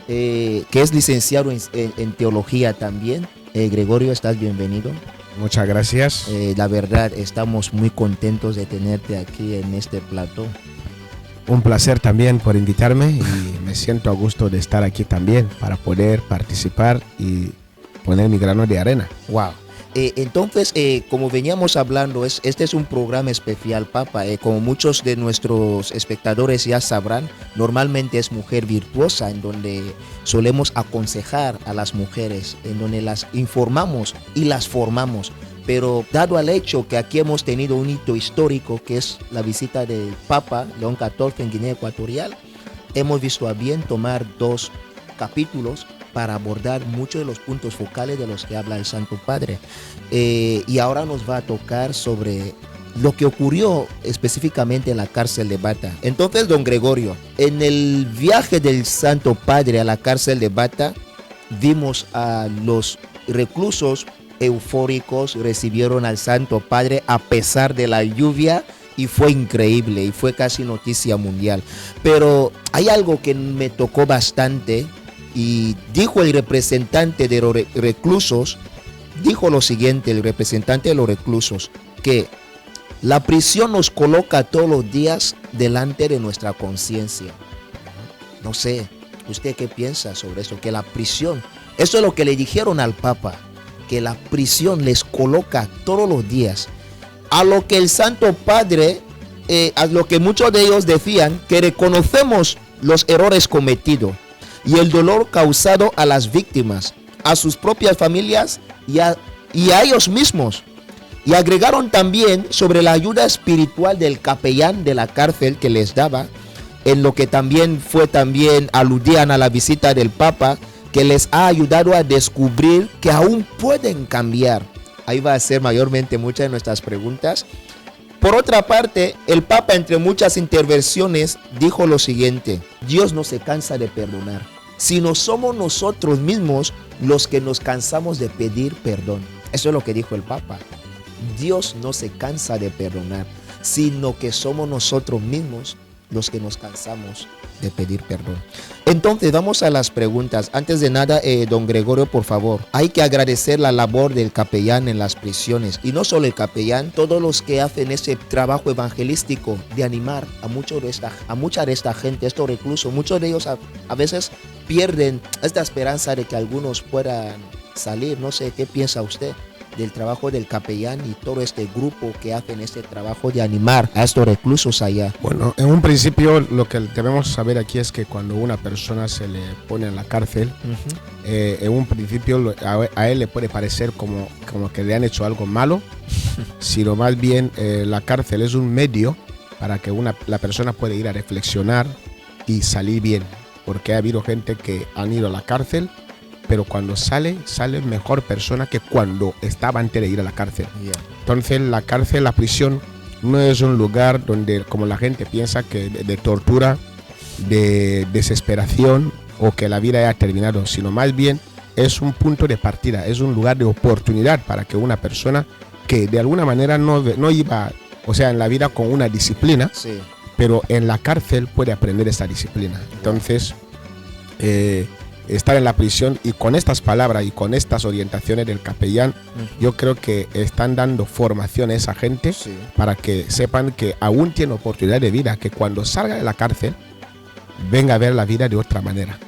que es licenciado en teología también. Gregorio, estás bienvenido. Muchas gracias. La verdad, estamos muy contentos de tenerte aquí en este plató. Un placer también por invitarme y me siento a gusto de estar aquí también para poder participar y poner mi grano de arena. Wow. Entonces, como veníamos hablando, este es un programa especial, Papa. Como muchos de nuestros espectadores ya sabrán, normalmente es Mujer Virtuosa, en donde solemos aconsejar a las mujeres, en donde las informamos y las formamos. Pero dado al hecho que aquí hemos tenido un hito histórico, que es la visita del Papa León XIV en Guinea Ecuatorial, hemos visto a bien tomar 2 capítulos para abordar muchos de los puntos focales de los que habla el Santo Padre. Y ahora nos va a tocar sobre lo que ocurrió específicamente en la cárcel de Bata. Entonces, don Gregorio, en el viaje del Santo Padre a la cárcel de Bata, vimos a los reclusos eufóricos, recibieron al Santo Padre a pesar de la lluvia, y fue increíble y fue casi noticia mundial. Pero hay algo que me tocó bastante, y dijo el representante de los reclusos, dijo lo siguiente, el representante de los reclusos, que la prisión nos coloca todos los días delante de nuestra conciencia. No sé, ¿usted qué piensa sobre eso? Que la prisión, eso es lo que le dijeron al Papa, que la prisión les coloca todos los días. A lo que el Santo Padre, a lo que muchos de ellos decían, que reconocemos los errores cometidos y el dolor causado a las víctimas, a sus propias familias y a ellos mismos. Y agregaron también sobre la ayuda espiritual del capellán de la cárcel que les daba, en lo que también aludían a la visita del Papa, que les ha ayudado a descubrir que aún pueden cambiar. Ahí va a ser mayormente muchas de nuestras preguntas. Por otra parte, el Papa, entre muchas intervenciones, dijo lo siguiente: Dios no se cansa de perdonar, sino somos nosotros mismos los que nos cansamos de pedir perdón. Eso es lo que dijo el Papa. Dios no se cansa de perdonar, sino que somos nosotros mismos los que nos cansamos de pedir perdón. Entonces, vamos a las preguntas. Antes de nada, don Gregorio, por favor, hay que agradecer la labor del capellán en las prisiones. Y no solo el capellán, todos los que hacen ese trabajo evangelístico de animar a mucha de esta gente, estos reclusos. Muchos de ellos a veces pierden esta esperanza de que algunos puedan salir. No sé, ¿qué piensa usted del trabajo del capellán y todo este grupo que hacen este trabajo de animar a estos reclusos allá? Bueno, en un principio lo que debemos saber aquí es que cuando una persona se le pone en la cárcel, en un principio a él le puede parecer como que le han hecho algo malo, sino más bien la cárcel es un medio para que la persona pueda ir a reflexionar y salir bien, porque ha habido gente que han ido a la cárcel, pero cuando sale mejor persona que cuando estaba antes de ir a la cárcel. Yeah. Entonces la cárcel, la prisión, no es un lugar donde, como la gente piensa, que de tortura, de desesperación o que la vida haya terminado, sino más bien es un punto de partida, es un lugar de oportunidad para que una persona que de alguna manera no iba, o sea, en la vida con una disciplina, sí, pero en la cárcel puede aprender esta disciplina. Entonces, estar en la prisión, y con estas palabras y con estas orientaciones del capellán, yo creo que están dando formación a esa gente, sí, para que sepan que aún tiene oportunidad de vida, que cuando salga de la cárcel venga a ver la vida de otra manera.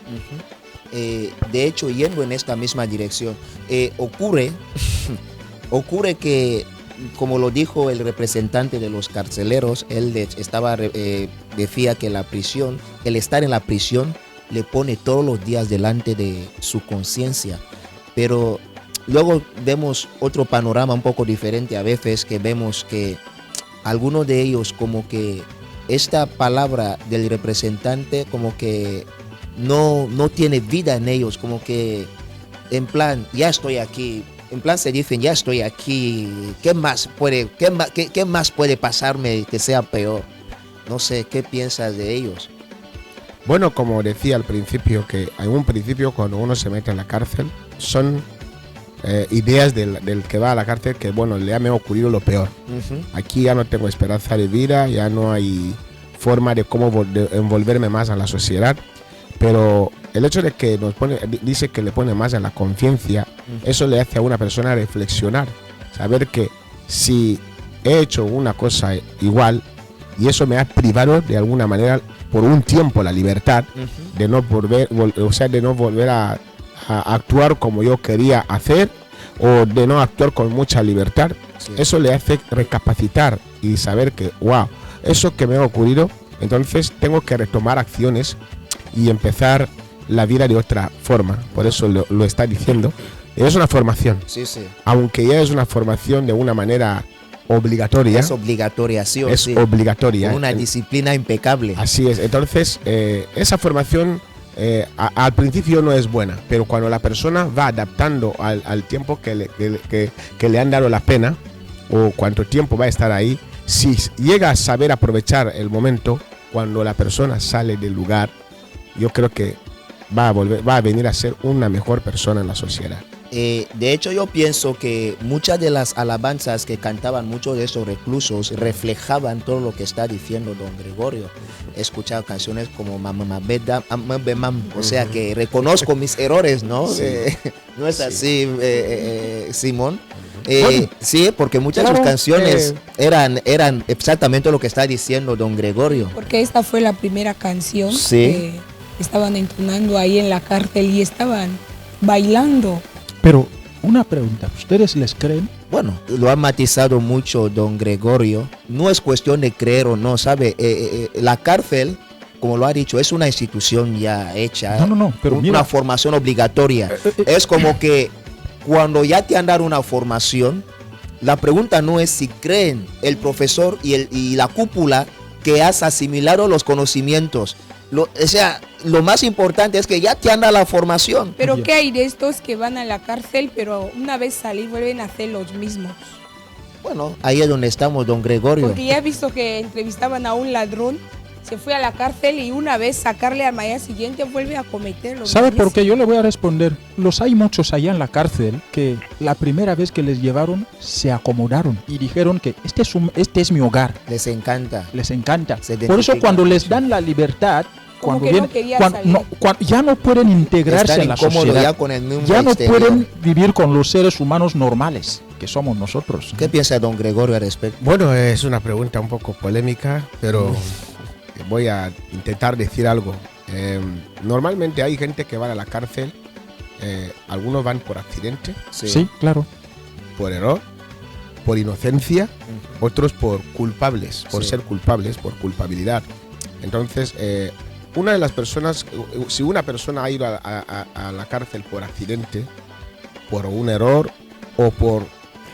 De hecho, yendo en esta misma dirección, ocurre que, como lo dijo el representante de los carceleros, él decía que la prisión, el estar en la prisión, le pone todos los días delante de su conciencia. Pero luego vemos otro panorama un poco diferente a veces, que vemos que algunos de ellos, como que esta palabra del representante como que no tiene vida en ellos, como que en plan, ya estoy aquí, en plan se dicen, ya estoy aquí, ¿qué más puede pasarme que sea peor? No sé, ¿qué piensas de ellos? Bueno, como decía al principio, que en un principio cuando uno se mete en la cárcel son ideas del que va a la cárcel que, bueno, le ha me ocurrido lo peor. Aquí ya no tengo esperanza de vida, ya no hay forma de cómo envolverme más a la sociedad, pero el hecho de que dice que le pone más a la conciencia, eso le hace a una persona reflexionar, saber que si he hecho una cosa igual y eso me ha privado de alguna manera por un tiempo la libertad de no volver a actuar como yo quería hacer o de no actuar con mucha libertad. Eso le hace recapacitar y saber que, wow, eso que me ha ocurrido, entonces tengo que retomar acciones y empezar la vida de otra forma. Por eso lo está diciendo. Es una formación, aunque ya es una formación de una manera obligatoria. Es obligatoria, sí o es sí. obligatoria. Con una disciplina impecable. Así es. Entonces, esa formación al principio no es buena, pero cuando la persona va adaptando al tiempo que le han dado la pena o cuánto tiempo va a estar ahí, si llega a saber aprovechar el momento, cuando la persona sale del lugar, yo creo que va a venir a ser una mejor persona en la sociedad. De hecho, yo pienso que muchas de las alabanzas que cantaban muchos de esos reclusos reflejaban todo lo que está diciendo don Gregorio. He escuchado canciones como Mamá Beda, o sea que reconozco mis errores, ¿no? Sí. ¿No es así, Simón? Bueno, sí, porque muchas de sus canciones eran exactamente lo que está diciendo don Gregorio. Porque esta fue la primera canción Sí. que estaban entonando ahí en la cárcel y estaban bailando. Pero una pregunta, ¿ustedes les creen? Bueno, lo ha matizado mucho don Gregorio. No es cuestión de creer o no, ¿sabe? La cárcel, como lo ha dicho, es una institución ya hecha. No, pero una mira, formación obligatoria. Es como que cuando ya te han dado una formación, la pregunta no es si creen el profesor y la cúpula que has asimilado los conocimientos. Lo más importante es que ya te han dado la formación. Pero Bien. ¿qué hay de estos que van a la cárcel, pero una vez salir vuelven a hacer los mismos? Bueno, ahí es donde estamos, don Gregorio. Porque ya he visto que entrevistaban a un ladrón, se fue a la cárcel y una vez sacarle al mañana siguiente vuelve a cometerlo. ¿sabe por qué? Yo le voy a responder. Los hay muchos allá en la cárcel que la primera vez que les llevaron se acomodaron y dijeron que este es mi hogar. Les encanta. Les encanta. Se Por eso identifican cuando les mucho. dan la libertad, Como cuando que no vienen, quería ya no pueden integrarse Están en la incómodos sociedad. ya con el mismo Ya no exterior. pueden vivir con los seres humanos normales que somos nosotros. ¿Qué piensa don Gregorio al respecto? Bueno, es una pregunta un poco polémica, pero voy a intentar decir algo. Normalmente hay gente que va a la cárcel, algunos van por accidente, Sí, claro. por error, por inocencia, otros por culpables, por Sí. ser culpables, por culpabilidad. Entonces, una de las personas, si una persona ha ido a la cárcel por accidente, por un error o por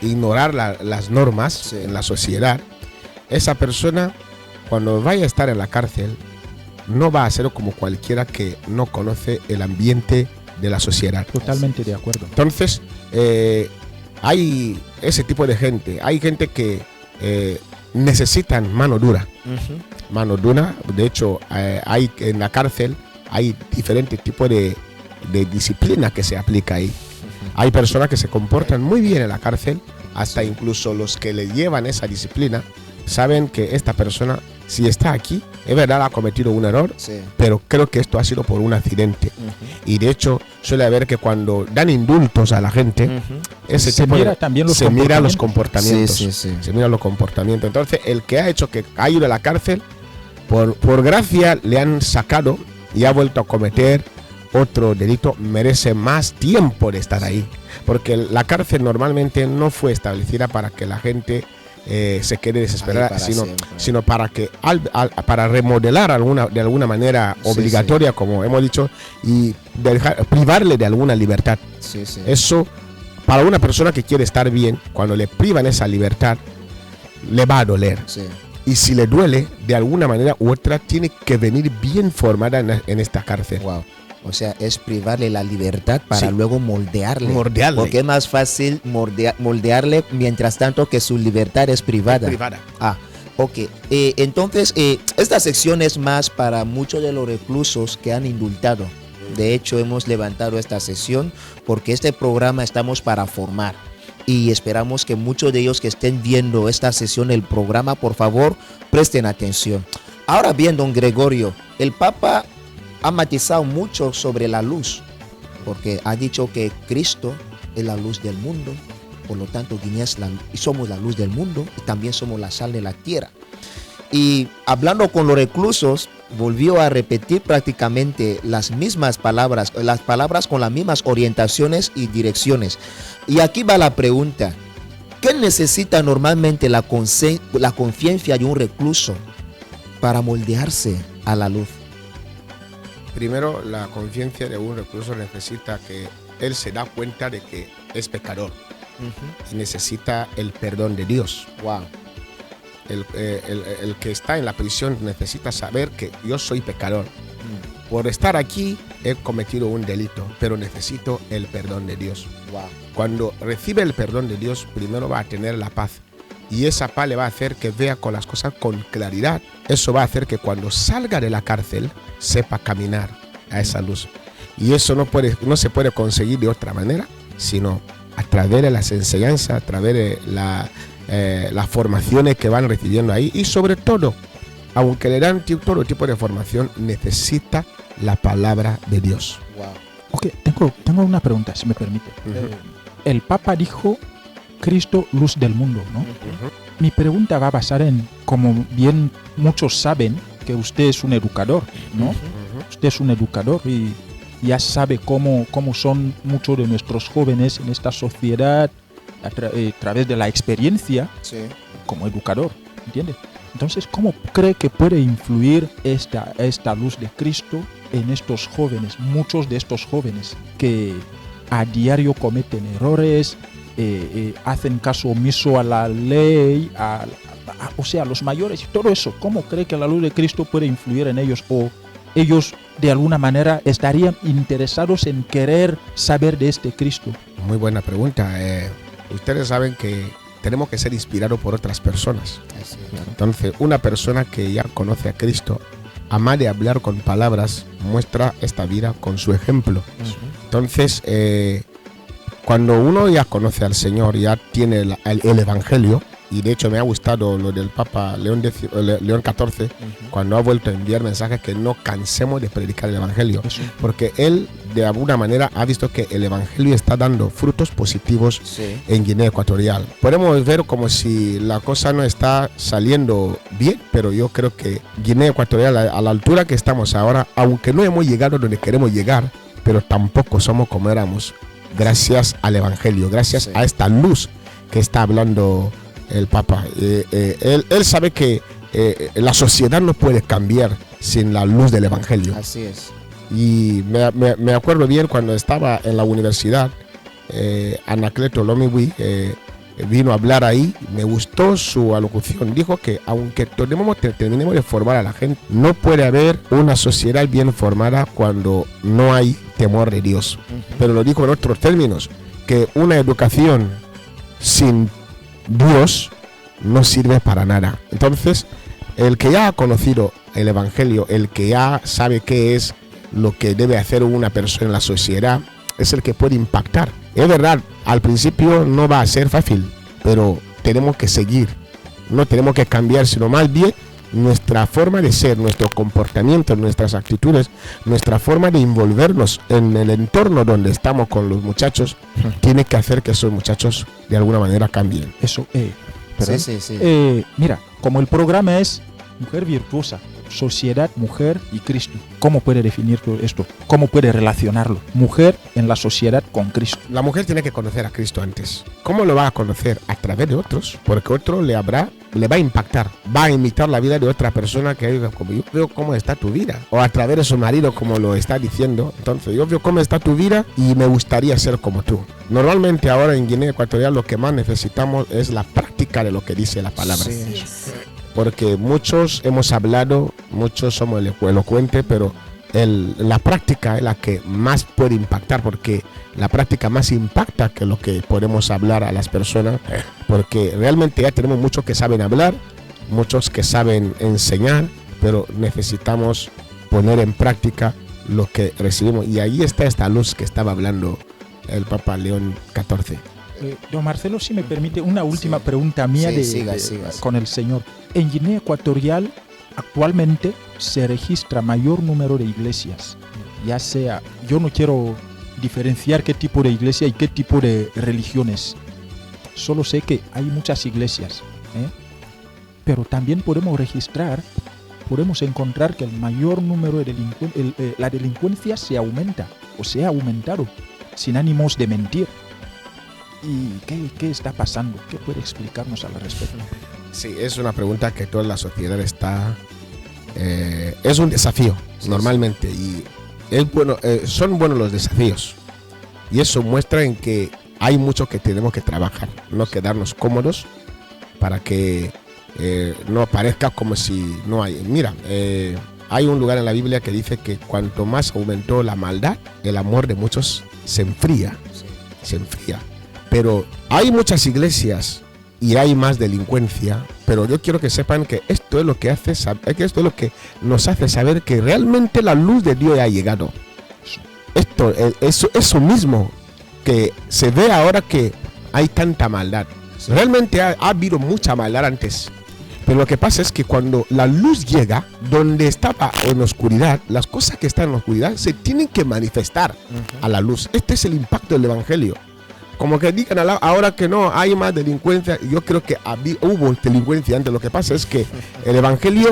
ignorar las normas Sí. en la sociedad, esa persona cuando vaya a estar en la cárcel no va a ser como cualquiera que no conoce el ambiente de la sociedad. Totalmente de acuerdo. Entonces, hay ese tipo de gente. Hay gente que necesitan mano dura. Mano dura. De hecho, hay en la cárcel hay diferentes tipos de disciplina que se aplica ahí. Hay personas que se comportan muy bien en la cárcel, hasta incluso los que le llevan esa disciplina saben que esta persona, si está aquí, es verdad, ha cometido un error, Sí. pero creo que esto ha sido por un accidente. Y de hecho, suele haber que cuando dan indultos a la gente, ese Se tipo mira también los se mira los comportamientos. comportamientos. Sí, sí, sí. Se mira los comportamientos. Entonces, el que ha hecho que ha ido a la cárcel, por gracia le han sacado y ha vuelto a cometer otro delito, merece más tiempo de estar ahí. Porque la cárcel normalmente no fue establecida para que la gente se quede desesperada, Ahí para siempre. sino para que para remodelar de alguna manera Sí, obligatoria, como hemos dicho, y privarle de alguna libertad. Sí, sí. Eso, para una persona que quiere estar bien, cuando le privan esa libertad, le va a doler. Sí. Y si le duele, de alguna manera u otra, tiene que venir bien formada en esta cárcel. Wow. O sea, es privarle la libertad para Sí. luego moldearle. Moldearle. Porque es más fácil moldearle mientras tanto que su libertad es privada. Privada. Ah, Ok, entonces esta sección es más para muchos de los reclusos que han indultado. De hecho, hemos levantado esta sesión porque este programa estamos para formar. Y esperamos que muchos de ellos que estén viendo esta sesión del programa, por favor, presten atención. Ahora bien, don Gregorio, el Papa ha matizado mucho sobre la luz, porque ha dicho que Cristo es la luz del mundo. Por lo tanto, Guinea somos la luz del mundo y también somos la sal de la tierra. Y hablando con los reclusos, volvió a repetir prácticamente las mismas palabras, las palabras con las mismas orientaciones y direcciones. Y aquí va la pregunta: ¿qué necesita normalmente la conciencia de un recluso para moldearse a la luz? Primero, la conciencia de un recluso necesita que él se da cuenta de que es pecador. Y necesita el perdón de Dios. Wow. El que está en la prisión necesita saber que yo soy pecador. Por estar aquí he cometido un delito, pero necesito el perdón de Dios. Wow. Cuando recibe el perdón de Dios, primero va a tener la paz. Y esa paz le va a hacer que vea con las cosas con claridad. Eso va a hacer que cuando salga de la cárcel sepa caminar a esa luz. Y eso no se puede conseguir de otra manera, sino a través de las enseñanzas, a través de las formaciones que van recibiendo ahí. Y sobre todo, aunque le dan todo tipo de formación, necesita la palabra de Dios. Wow. Ok, tengo una pregunta, si me permite. El Papa dijo Cristo, luz del mundo, ¿no? Mi pregunta va a basar en, como bien muchos saben, que usted es un educador, ¿no? Usted es un educador y ya sabe cómo son muchos de nuestros jóvenes en esta sociedad a través de la experiencia como educador, ¿entiende? Entonces, ¿cómo cree que puede influir esta luz de Cristo en estos jóvenes, muchos de estos jóvenes que a diario cometen errores, hacen caso omiso a la ley, o sea, los mayores y todo eso? ¿Cómo cree que la luz de Cristo puede influir en ellos, o ellos de alguna manera estarían interesados en querer saber de este Cristo? Muy buena pregunta. Ustedes saben que tenemos que ser inspirados por otras personas. Entonces, una persona que ya conoce a Cristo, además de hablar con palabras, muestra esta vida con su ejemplo. Entonces, cuando uno ya conoce al Señor, ya tiene el Evangelio, y de hecho me ha gustado lo del Papa León XIV, cuando ha vuelto a enviar mensajes que no cansemos de predicar el Evangelio, porque él de alguna manera ha visto que el Evangelio está dando frutos positivos en Guinea Ecuatorial. Podemos ver como si la cosa no está saliendo bien, pero yo creo que Guinea Ecuatorial, a la altura que estamos ahora, aunque no hemos llegado donde queremos llegar, pero tampoco somos como éramos, gracias al Evangelio, gracias a esta luz que está hablando el Papa. Él sabe que la sociedad no puede cambiar sin la luz del Evangelio. Así es. Y me acuerdo bien cuando estaba en la universidad, Anacleto Lomiwi vino a hablar ahí. Me gustó su alocución. Dijo que aunque terminemos de formar a la gente, no puede haber una sociedad bien formada cuando no hay temor de Dios. Pero lo dijo en otros términos, que una educación sin Dios no sirve para nada. Entonces, el que ya ha conocido el Evangelio, el que ya sabe qué es lo que debe hacer una persona en la sociedad, es el que puede impactar. Es verdad, al principio no va a ser fácil, pero tenemos que seguir. No tenemos que cambiar, sino más bien nuestra forma de ser, nuestro comportamiento, nuestras actitudes, nuestra forma de envolvernos en el entorno donde estamos con los muchachos, tiene que hacer que esos muchachos de alguna manera cambien. Eso, Sí. Mira, como el programa es Mujer Virtuosa, Sociedad, Mujer y Cristo, ¿cómo puede definir todo esto? ¿Cómo puede relacionarlo? Mujer en la sociedad con Cristo. La mujer tiene que conocer a Cristo antes. ¿Cómo lo va a conocer? A través de otros, porque otro le va a impactar, va a imitar la vida de otra persona que diga, como yo veo cómo está tu vida, o a través de su marido, como lo está diciendo. Entonces yo veo cómo está tu vida y me gustaría ser como tú. Normalmente ahora en Guinea Ecuatorial lo que más necesitamos es la práctica de lo que dice la palabra. Sí. Porque muchos hemos hablado, muchos somos elocuentes, pero la práctica es la que más puede impactar, porque la práctica más impacta que lo que podemos hablar a las personas, porque realmente ya tenemos muchos que saben hablar, muchos que saben enseñar, pero necesitamos poner en práctica lo que recibimos. Y ahí está esta luz que estaba hablando el Papa León XIV. Don Marcelo, si me permite, una última pregunta mía siga. con el señor. En Guinea Ecuatorial actualmente se registra mayor número de iglesias, ya sea, yo no quiero diferenciar qué tipo de iglesia y qué tipo de religiones, solo sé que hay muchas iglesias, pero también podemos encontrar que el mayor número de la delincuencia se aumenta o se ha aumentado sin ánimos de mentir. ¿Y qué está pasando? ¿Qué puede explicarnos al respecto? Sí, es una pregunta que toda la sociedad está... es un desafío, normalmente, y es bueno, son buenos los desafíos. Y eso muestra en que hay mucho que tenemos que trabajar, no quedarnos cómodos para que no parezca como si no hay. Mira, hay un lugar en la Biblia que dice que cuanto más aumentó la maldad, el amor de muchos se enfría. Se enfría. Pero hay muchas iglesias y hay más delincuencia, pero yo quiero que sepan que esto es lo que esto es lo que nos hace saber que realmente la luz de Dios ha llegado. Eso mismo que se ve ahora que hay tanta maldad. Realmente ha habido mucha maldad antes. Pero lo que pasa es que cuando la luz llega, donde estaba en oscuridad, las cosas que están en oscuridad se tienen que manifestar a la luz. Este es el impacto del Evangelio. Como que digan ahora que no hay más delincuencia. Yo creo que hubo delincuencia antes. Lo que pasa es que el Evangelio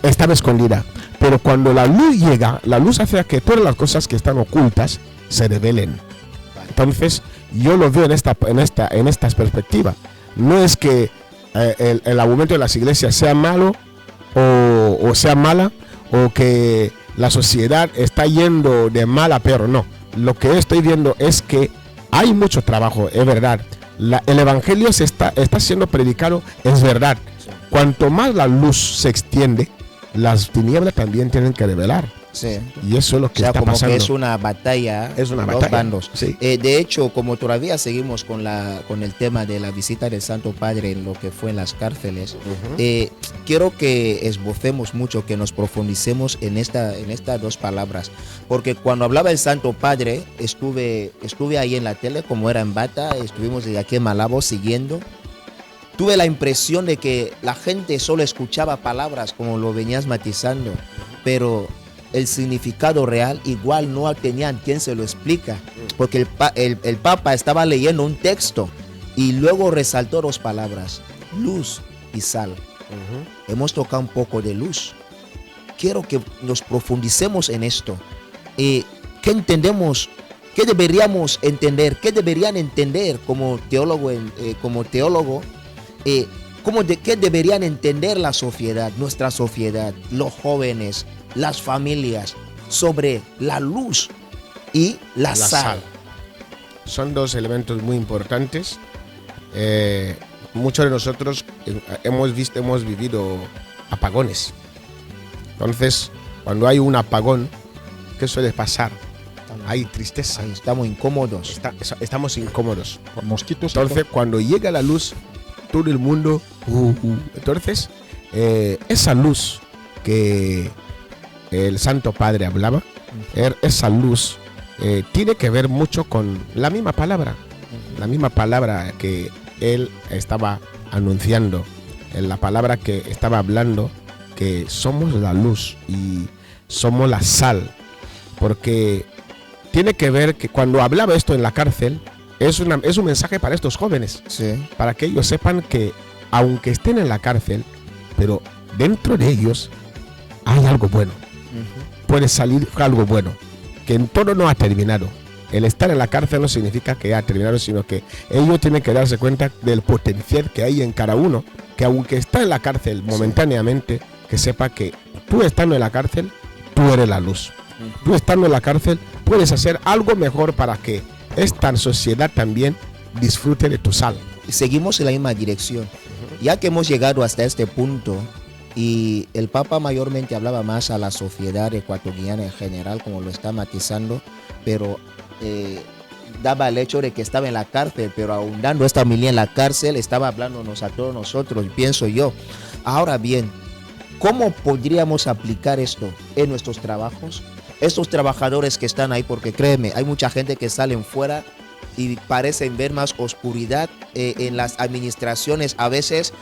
estaba escondida. Pero cuando la luz llega, la luz hace que todas las cosas que están ocultas se revelen. Entonces, yo lo veo en esta perspectiva. No es que el aumento de las iglesias sea malo o sea mala, o que la sociedad está yendo de mal a peor. No. Lo que estoy viendo es que hay mucho trabajo, es verdad. El Evangelio está siendo predicado, es verdad. Cuanto más la luz se extiende, las tinieblas también tienen que revelar. Sí. Y eso es lo que está como pasando. Que es una batalla, dos bandos. Sí. De hecho, como todavía seguimos con el tema de la visita del Santo Padre en lo que fue en las cárceles, quiero que esbocemos mucho, que nos profundicemos en estas dos palabras, porque cuando hablaba el Santo Padre, estuve ahí en la tele, como era en Bata, estuvimos desde aquí en Malabo siguiendo. Tuve la impresión de que la gente solo escuchaba palabras, como lo venías matizando, pero el significado real igual no tenían quien se lo explica, porque el Papa estaba leyendo un texto y luego resaltó dos palabras: luz y sal. Hemos tocado un poco de luz. Quiero que nos profundicemos en esto. ¿Qué entendemos? ¿Qué deberíamos entender? ¿Qué deberían entender como teólogo? ¿Qué deberían entender la sociedad, nuestra sociedad, los jóvenes, las familias, sobre la luz y la sal? Son dos elementos muy importantes. Muchos de nosotros hemos vivido apagones. Entonces, cuando hay un apagón, ¿qué suele pasar? Hay tristeza. Estamos incómodos. Estamos incómodos. Por mosquitos. Entonces, cuando llega la luz, todo el mundo... Entonces, esa luz que el Santo Padre hablaba, esa luz tiene que ver mucho con la misma palabra que él estaba anunciando, en la palabra que estaba hablando, que somos la luz y somos la sal, porque tiene que ver que cuando hablaba esto en la cárcel, es un mensaje para estos jóvenes, para que ellos sepan que aunque estén en la cárcel, pero dentro de ellos hay algo bueno. Puede salir algo bueno, que en todo no ha terminado. El estar en la cárcel no significa que ha terminado, sino que ellos tienen que darse cuenta del potencial que hay en cada uno, que aunque está en la cárcel momentáneamente, que sepa que tú estando en la cárcel, tú eres la luz. Tú estando en la cárcel puedes hacer algo mejor para que esta sociedad también disfrute de tu sal. Seguimos en la misma dirección. Ya que hemos llegado hasta este punto, y el Papa mayormente hablaba más a la sociedad ecuatoriana en general, como lo está matizando, pero daba el hecho de que estaba en la cárcel, pero aun dando esta homilía en la cárcel, estaba hablándonos a todos nosotros, pienso yo. Ahora bien, ¿cómo podríamos aplicar esto en nuestros trabajos? Estos trabajadores que están ahí, porque créeme, hay mucha gente que salen fuera y parecen ver más oscuridad en las administraciones. A veces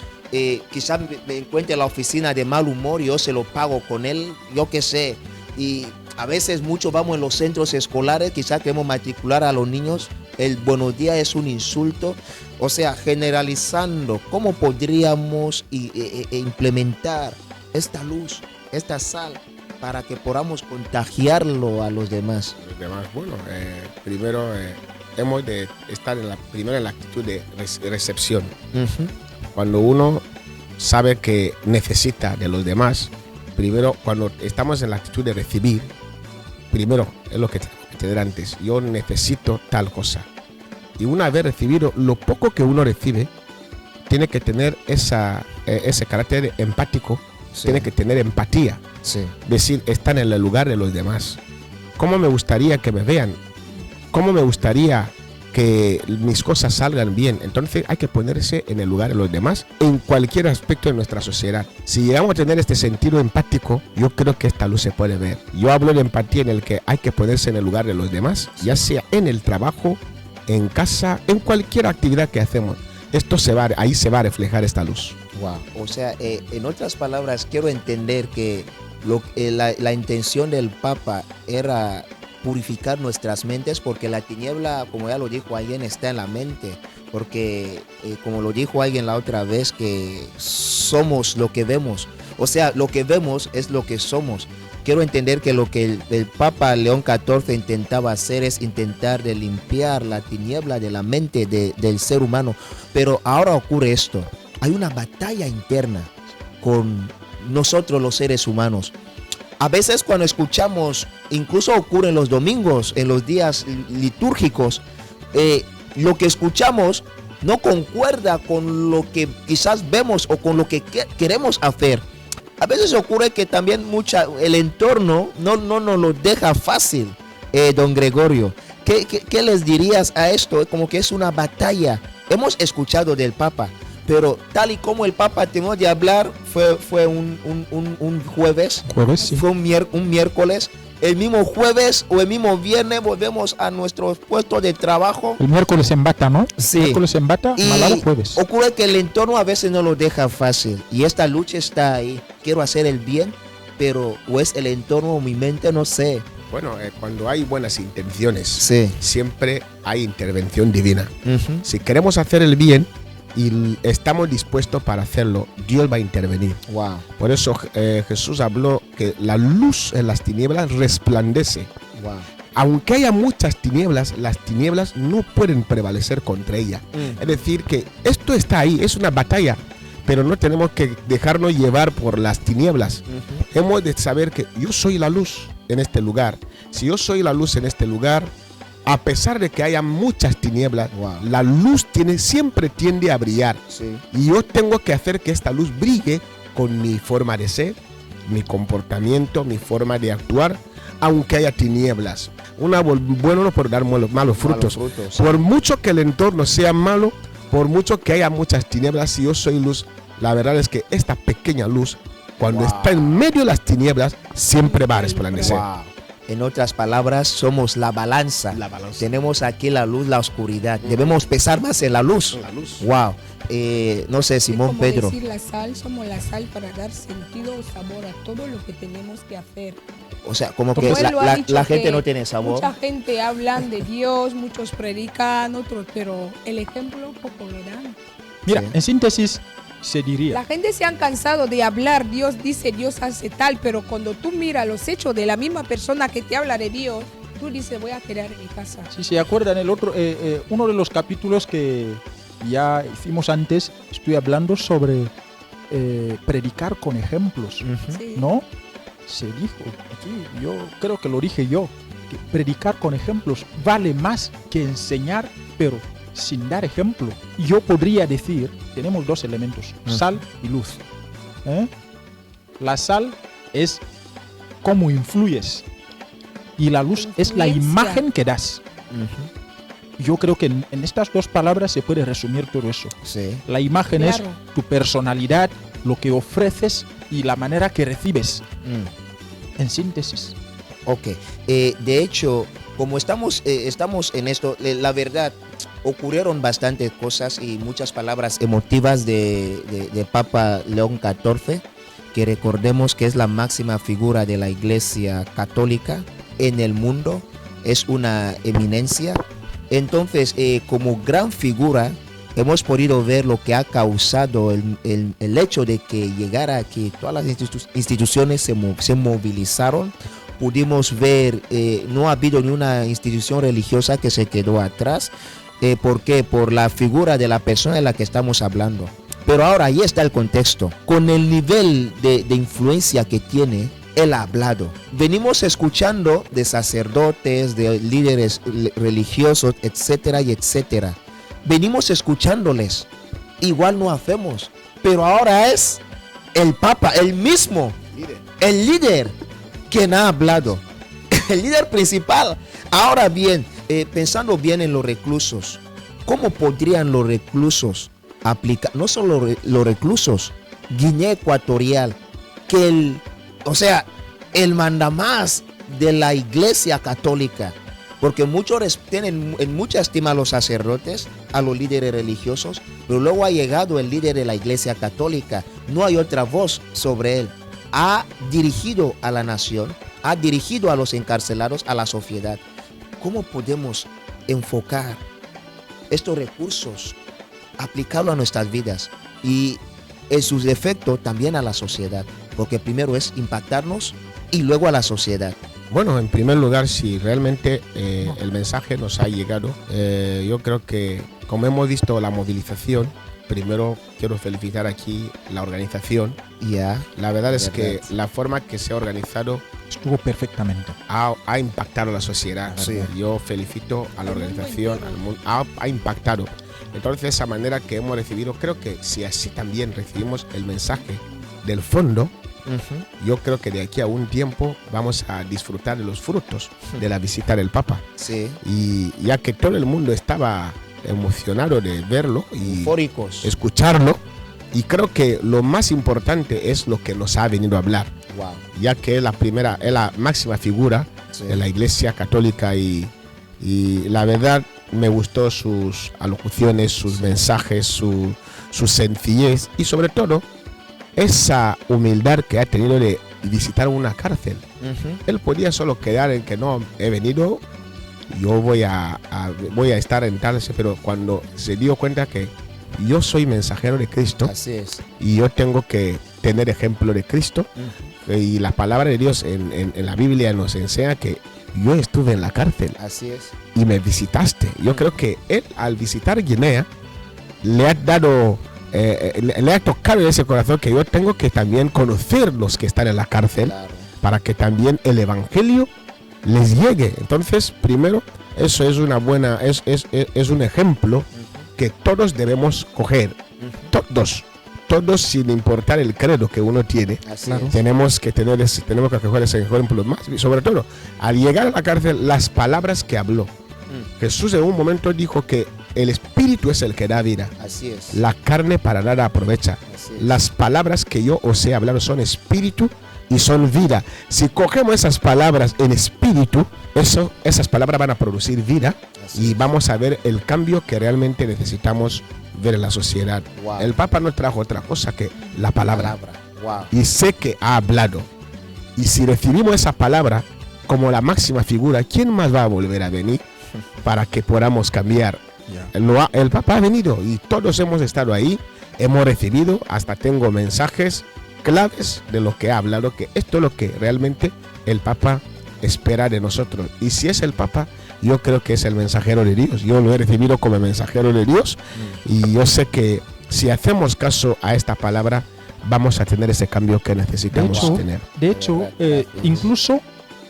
quizás me encuentre en la oficina de mal humor y yo se lo pago con él, yo qué sé. Y a veces mucho vamos en los centros escolares, quizás queremos matricular a los niños, el buenos días es un insulto. O sea, generalizando, ¿cómo podríamos implementar esta luz, esta sal, para que podamos contagiarlo a los demás? Los demás, bueno, primero hemos de estar primero en la actitud de recepción. Cuando uno sabe que necesita de los demás, primero, cuando estamos en la actitud de recibir, primero es lo que te diré antes, yo necesito tal cosa. Y una vez recibido, lo poco que uno recibe, tiene que tener ese carácter empático, sí. Tiene que tener empatía, sí. Decir, están en el lugar de los demás. ¿Cómo me gustaría que me vean? ¿Cómo me gustaría que mis cosas salgan bien? Entonces hay que ponerse en el lugar de los demás en cualquier aspecto de nuestra sociedad. Si llegamos a tener este sentido empático, yo creo que esta luz se puede ver. Yo hablo de empatía en el que hay que ponerse en el lugar de los demás, ya sea en el trabajo, en casa, en cualquier actividad que hacemos. Ahí se va a reflejar esta luz. Wow. O sea, en otras palabras, quiero entender que la intención del Papa era purificar nuestras mentes, porque la tiniebla, como ya lo dijo alguien, está en la mente. Porque, como lo dijo alguien la otra vez, que somos lo que vemos. O sea, lo que vemos es lo que somos. Quiero entender que lo que el Papa León XIV intentaba hacer es intentar de limpiar la tiniebla de la mente del ser humano. Pero ahora ocurre esto. Hay una batalla interna con nosotros los seres humanos. A veces cuando escuchamos, incluso ocurre en los domingos, en los días litúrgicos, lo que escuchamos no concuerda con lo que quizás vemos o con lo que queremos hacer. A veces ocurre que también el entorno no nos lo deja fácil, don Gregorio. ¿Qué les dirías a esto? Como que es una batalla. Hemos escuchado del Papa, pero tal y como el Papa terminó de hablar, fue un jueves, sí. Fue un miércoles. El mismo jueves o el mismo viernes volvemos a nuestros puestos de trabajo. El miércoles en bata, ¿no? Sí. El miércoles en bata, malado jueves. Ocurre que el entorno a veces no lo deja fácil. Y esta lucha está ahí. Quiero hacer el bien, pero o es el entorno o mi mente, no sé. Bueno, cuando hay buenas intenciones, sí. Siempre hay intervención divina. Si queremos hacer el bien y estamos dispuestos para hacerlo, Dios va a intervenir. Wow. Por eso Jesús habló que la luz en las tinieblas resplandece. Wow. Aunque haya muchas tinieblas, las tinieblas no pueden prevalecer contra ella. Es decir, que esto está ahí, es una batalla, pero no tenemos que dejarnos llevar por las tinieblas. Hemos de saber que yo soy la luz en este lugar. Si yo soy la luz en este lugar, a pesar de que haya muchas tinieblas, la luz siempre tiende a brillar. Sí. Y yo tengo que hacer que esta luz brille con mi forma de ser, mi comportamiento, mi forma de actuar, aunque haya tinieblas. Bueno no por dar malos frutos. Sí. Por mucho que el entorno sea malo, por mucho que haya muchas tinieblas, si yo soy luz, la verdad es que esta pequeña luz, cuando está en medio de las tinieblas, siempre va a resplandecer. Wow. En otras palabras, somos la balanza. Tenemos aquí la luz, la oscuridad. Debemos pesar más en la luz. Wow. No sé, Simón Pedro. Decir la sal, somos la sal para dar sentido o sabor a todo lo que tenemos que hacer. O sea, como que la gente no tiene sabor. Mucha gente hablan de Dios, muchos predican, otros, pero el ejemplo poco lo dan. Mira, Sí. en síntesis, se diría. La gente se han cansado de hablar, Dios dice, Dios hace tal, pero cuando tú miras los hechos de la misma persona que te habla de Dios, tú dices, voy a quedar en mi casa. Si se acuerdan, uno de los capítulos que ya hicimos antes, estoy hablando sobre predicar con ejemplos, Sí. ¿no? Se dijo aquí, yo creo que lo dije yo, que predicar con ejemplos vale más que enseñar, pero sin dar ejemplo. Yo podría decir, tenemos dos elementos, sal y luz. La sal es cómo influyes y la luz es la Influencia. imagen que das. yo creo que en estas dos palabras se puede resumir todo eso. Sí. La imagen Claro. es tu personalidad, lo que ofreces y la manera que recibes. En síntesis. Ok. De hecho, como estamos en esto, la verdad, ocurrieron bastantes cosas y muchas palabras emotivas de Papa León XIV, que recordemos que es la máxima figura de la Iglesia Católica en el mundo, es una eminencia. Entonces, como gran figura, hemos podido ver lo que ha causado el hecho de que llegara aquí, todas las instituciones se movilizaron. Pudimos ver, no ha habido ni una institución religiosa que se quedó atrás. ¿Por qué? Por la figura de la persona de la que estamos hablando. Pero ahora ahí está el contexto. Con el nivel de influencia que tiene, él ha hablado. Venimos escuchando de sacerdotes, de líderes religiosos, etcétera y etcétera. Venimos escuchándoles. Igual no hacemos. Pero ahora es el Papa, el mismo, el líder, quien ha hablado. El líder principal. Ahora bien, pensando bien en los reclusos, ¿cómo podrían los reclusos aplicar? No solo los reclusos, Guinea Ecuatorial, que el mandamás de la Iglesia Católica, porque muchos tienen en mucha estima a los sacerdotes, a los líderes religiosos, pero luego ha llegado el líder de la Iglesia Católica, no hay otra voz sobre él. Ha dirigido a la nación, ha dirigido a los encarcelados, a la sociedad. ¿Cómo podemos enfocar estos recursos, aplicarlo a nuestras vidas y en sus defectos también a la sociedad? Porque primero es impactarnos y luego a la sociedad. Bueno, en primer lugar, si realmente el mensaje nos ha llegado, yo creo que como hemos visto la movilización, primero quiero felicitar aquí la organización. La verdad es que la forma que se ha organizado estuvo perfectamente. Ha impactado a la sociedad. Sí. Yo felicito a la organización, al mundo, ha impactado. Entonces, esa manera que hemos recibido, creo que si así también recibimos el mensaje del fondo, yo creo que de aquí a un tiempo vamos a disfrutar de los frutos de la visita del Papa. Sí. Y ya que todo el mundo estaba emocionado de verlo y eufóricos, escucharlo, y creo que lo más importante es lo que nos ha venido a hablar. Wow. Ya que es la máxima figura de la Iglesia Católica y la verdad me gustó sus alocuciones, sus mensajes, su sencillez y sobre todo esa humildad que ha tenido de visitar una cárcel. Él podía solo quedar en que no he venido, yo voy a estar en tal, pero cuando se dio cuenta que yo soy mensajero de Cristo, así es, y yo tengo que tener ejemplo de Cristo, y la palabra de Dios en la Biblia nos enseña que yo estuve en la cárcel. Así es. Y me visitaste. Yo creo que él, al visitar Guinea, le ha dado, le ha tocado ese corazón que yo tengo que también conocer los que están en la cárcel, Claro. para que también el evangelio les llegue. Entonces, primero, eso es una buena, es un ejemplo que todos debemos coger. Todos sin importar el credo que uno tiene. Así es. Tenemos que coger ese ejemplo más. Y sobre todo, al llegar a la cárcel, las palabras que habló. Jesús en un momento dijo que el espíritu es el que da vida. Así es. La carne para nada aprovecha. Así es. Las palabras que yo os he hablado son espíritu y son vida. Si cogemos esas palabras en espíritu, esas palabras van a producir vida. Así Y vamos a ver el cambio que realmente necesitamos ver en la sociedad. Wow. El Papa no trajo otra cosa que la palabra. Wow. Y sé que ha hablado. Y si recibimos esa palabra como la máxima figura, ¿quién más va a volver a venir para que podamos cambiar? El Papa ha venido y todos hemos estado ahí, hemos recibido, hasta tengo mensajes claves de lo que ha hablado, que esto es lo que realmente el Papa espera de nosotros. Y si es el Papa, yo creo que es el mensajero de Dios. Yo lo he recibido como mensajero de Dios y yo sé que si hacemos caso a esta palabra, vamos a tener ese cambio que necesitamos tener. De hecho, incluso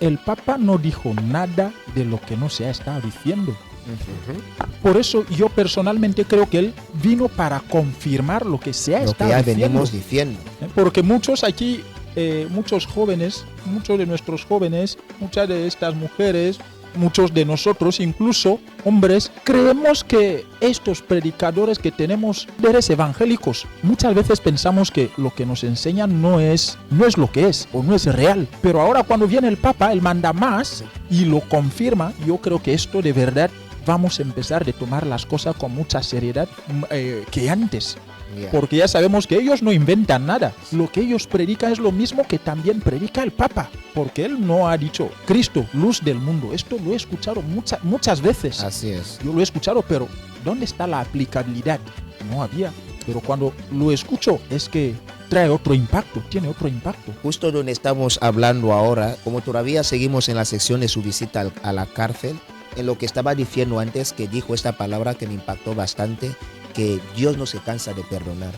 el Papa no dijo nada de lo que no se ha estado diciendo. Por eso yo personalmente creo que él vino para confirmar lo que se ha Lo que estado ya diciendo. venimos diciendo. Porque muchos aquí, muchos jóvenes, muchos de nuestros jóvenes, muchas de estas mujeres muchos de nosotros, incluso hombres, creemos que estos predicadores que tenemos, líderes evangélicos, muchas veces pensamos que lo que nos enseñan no es lo que es o no es real. Pero ahora cuando viene el Papa, él manda más y lo confirma. Yo creo que esto de verdad vamos a empezar a tomar las cosas con mucha seriedad que antes. Porque ya sabemos que ellos no inventan nada. Lo que ellos predican es lo mismo que también predica el Papa. Porque él no ha dicho Cristo, luz del mundo. Esto lo he escuchado muchas veces. Así es. Yo lo he escuchado, pero ¿dónde está la aplicabilidad? No había. Pero cuando lo escucho es que trae otro impacto, tiene otro impacto. Justo donde estamos hablando ahora, como todavía seguimos en la sección de su visita a la cárcel, en lo que estaba diciendo antes, que dijo esta palabra que me impactó bastante, que Dios no se cansa de perdonar,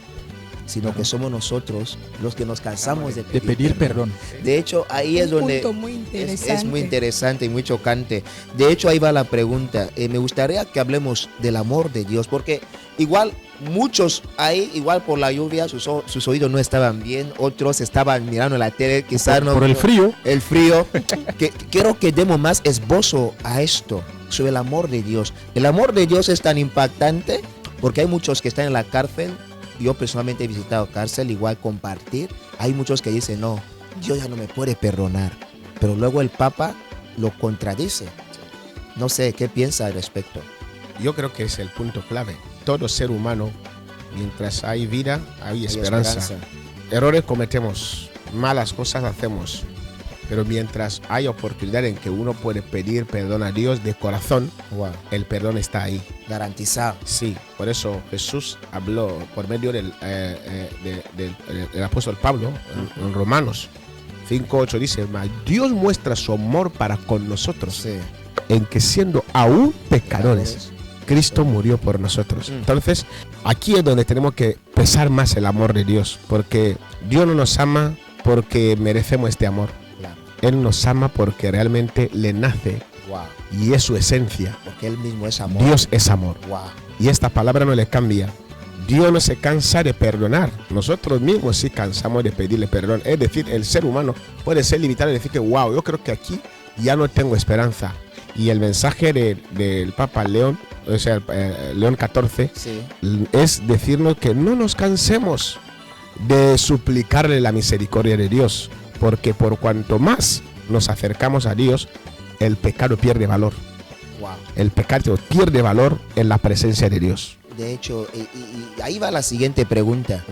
sino que somos nosotros los que nos cansamos de pedir perdón. De hecho, ahí es donde es muy interesante y muy chocante. De hecho, ahí va la pregunta. Me gustaría que hablemos del amor de Dios, porque igual muchos ahí, igual por la lluvia, sus oídos no estaban bien, otros estaban mirando la tele, quizás no. Por el frío. El frío. Quiero que demos más esbozo a esto, sobre el amor de Dios. El amor de Dios es tan impactante porque hay muchos que están en la cárcel. Yo personalmente he visitado cárcel, igual compartir. Hay muchos que dicen, no, Dios ya no me puede perdonar. Pero luego el Papa lo contradice. No sé, ¿qué piensa al respecto? Yo creo que es el punto clave. Todo ser humano, mientras hay vida, hay esperanza. Errores cometemos, malas cosas hacemos. Pero mientras hay oportunidad en que uno puede pedir perdón a Dios de corazón, el perdón está ahí. Garantizado. Sí, por eso Jesús habló por medio del apóstol Pablo en Romanos 5:8 dice, Dios muestra su amor para con nosotros, en que siendo aún pecadores, Cristo murió por nosotros. Entonces, aquí es donde tenemos que pesar más el amor de Dios, porque Dios no nos ama porque merecemos este amor. Él nos ama porque realmente le nace y es su esencia. Porque Él mismo es amor. Dios es amor. Y esta palabra no le cambia. Dios no se cansa de perdonar. Nosotros mismos sí cansamos de pedirle perdón. Es decir, el ser humano puede ser limitado y decir que yo creo que aquí ya no tengo esperanza. Y el mensaje del Papa León, o sea, León XIV, es decirnos que no nos cansemos de suplicarle la misericordia de Dios. Porque por cuanto más nos acercamos a Dios, el pecado pierde valor. El pecado pierde valor en la presencia de Dios. De hecho, y ahí va la siguiente pregunta.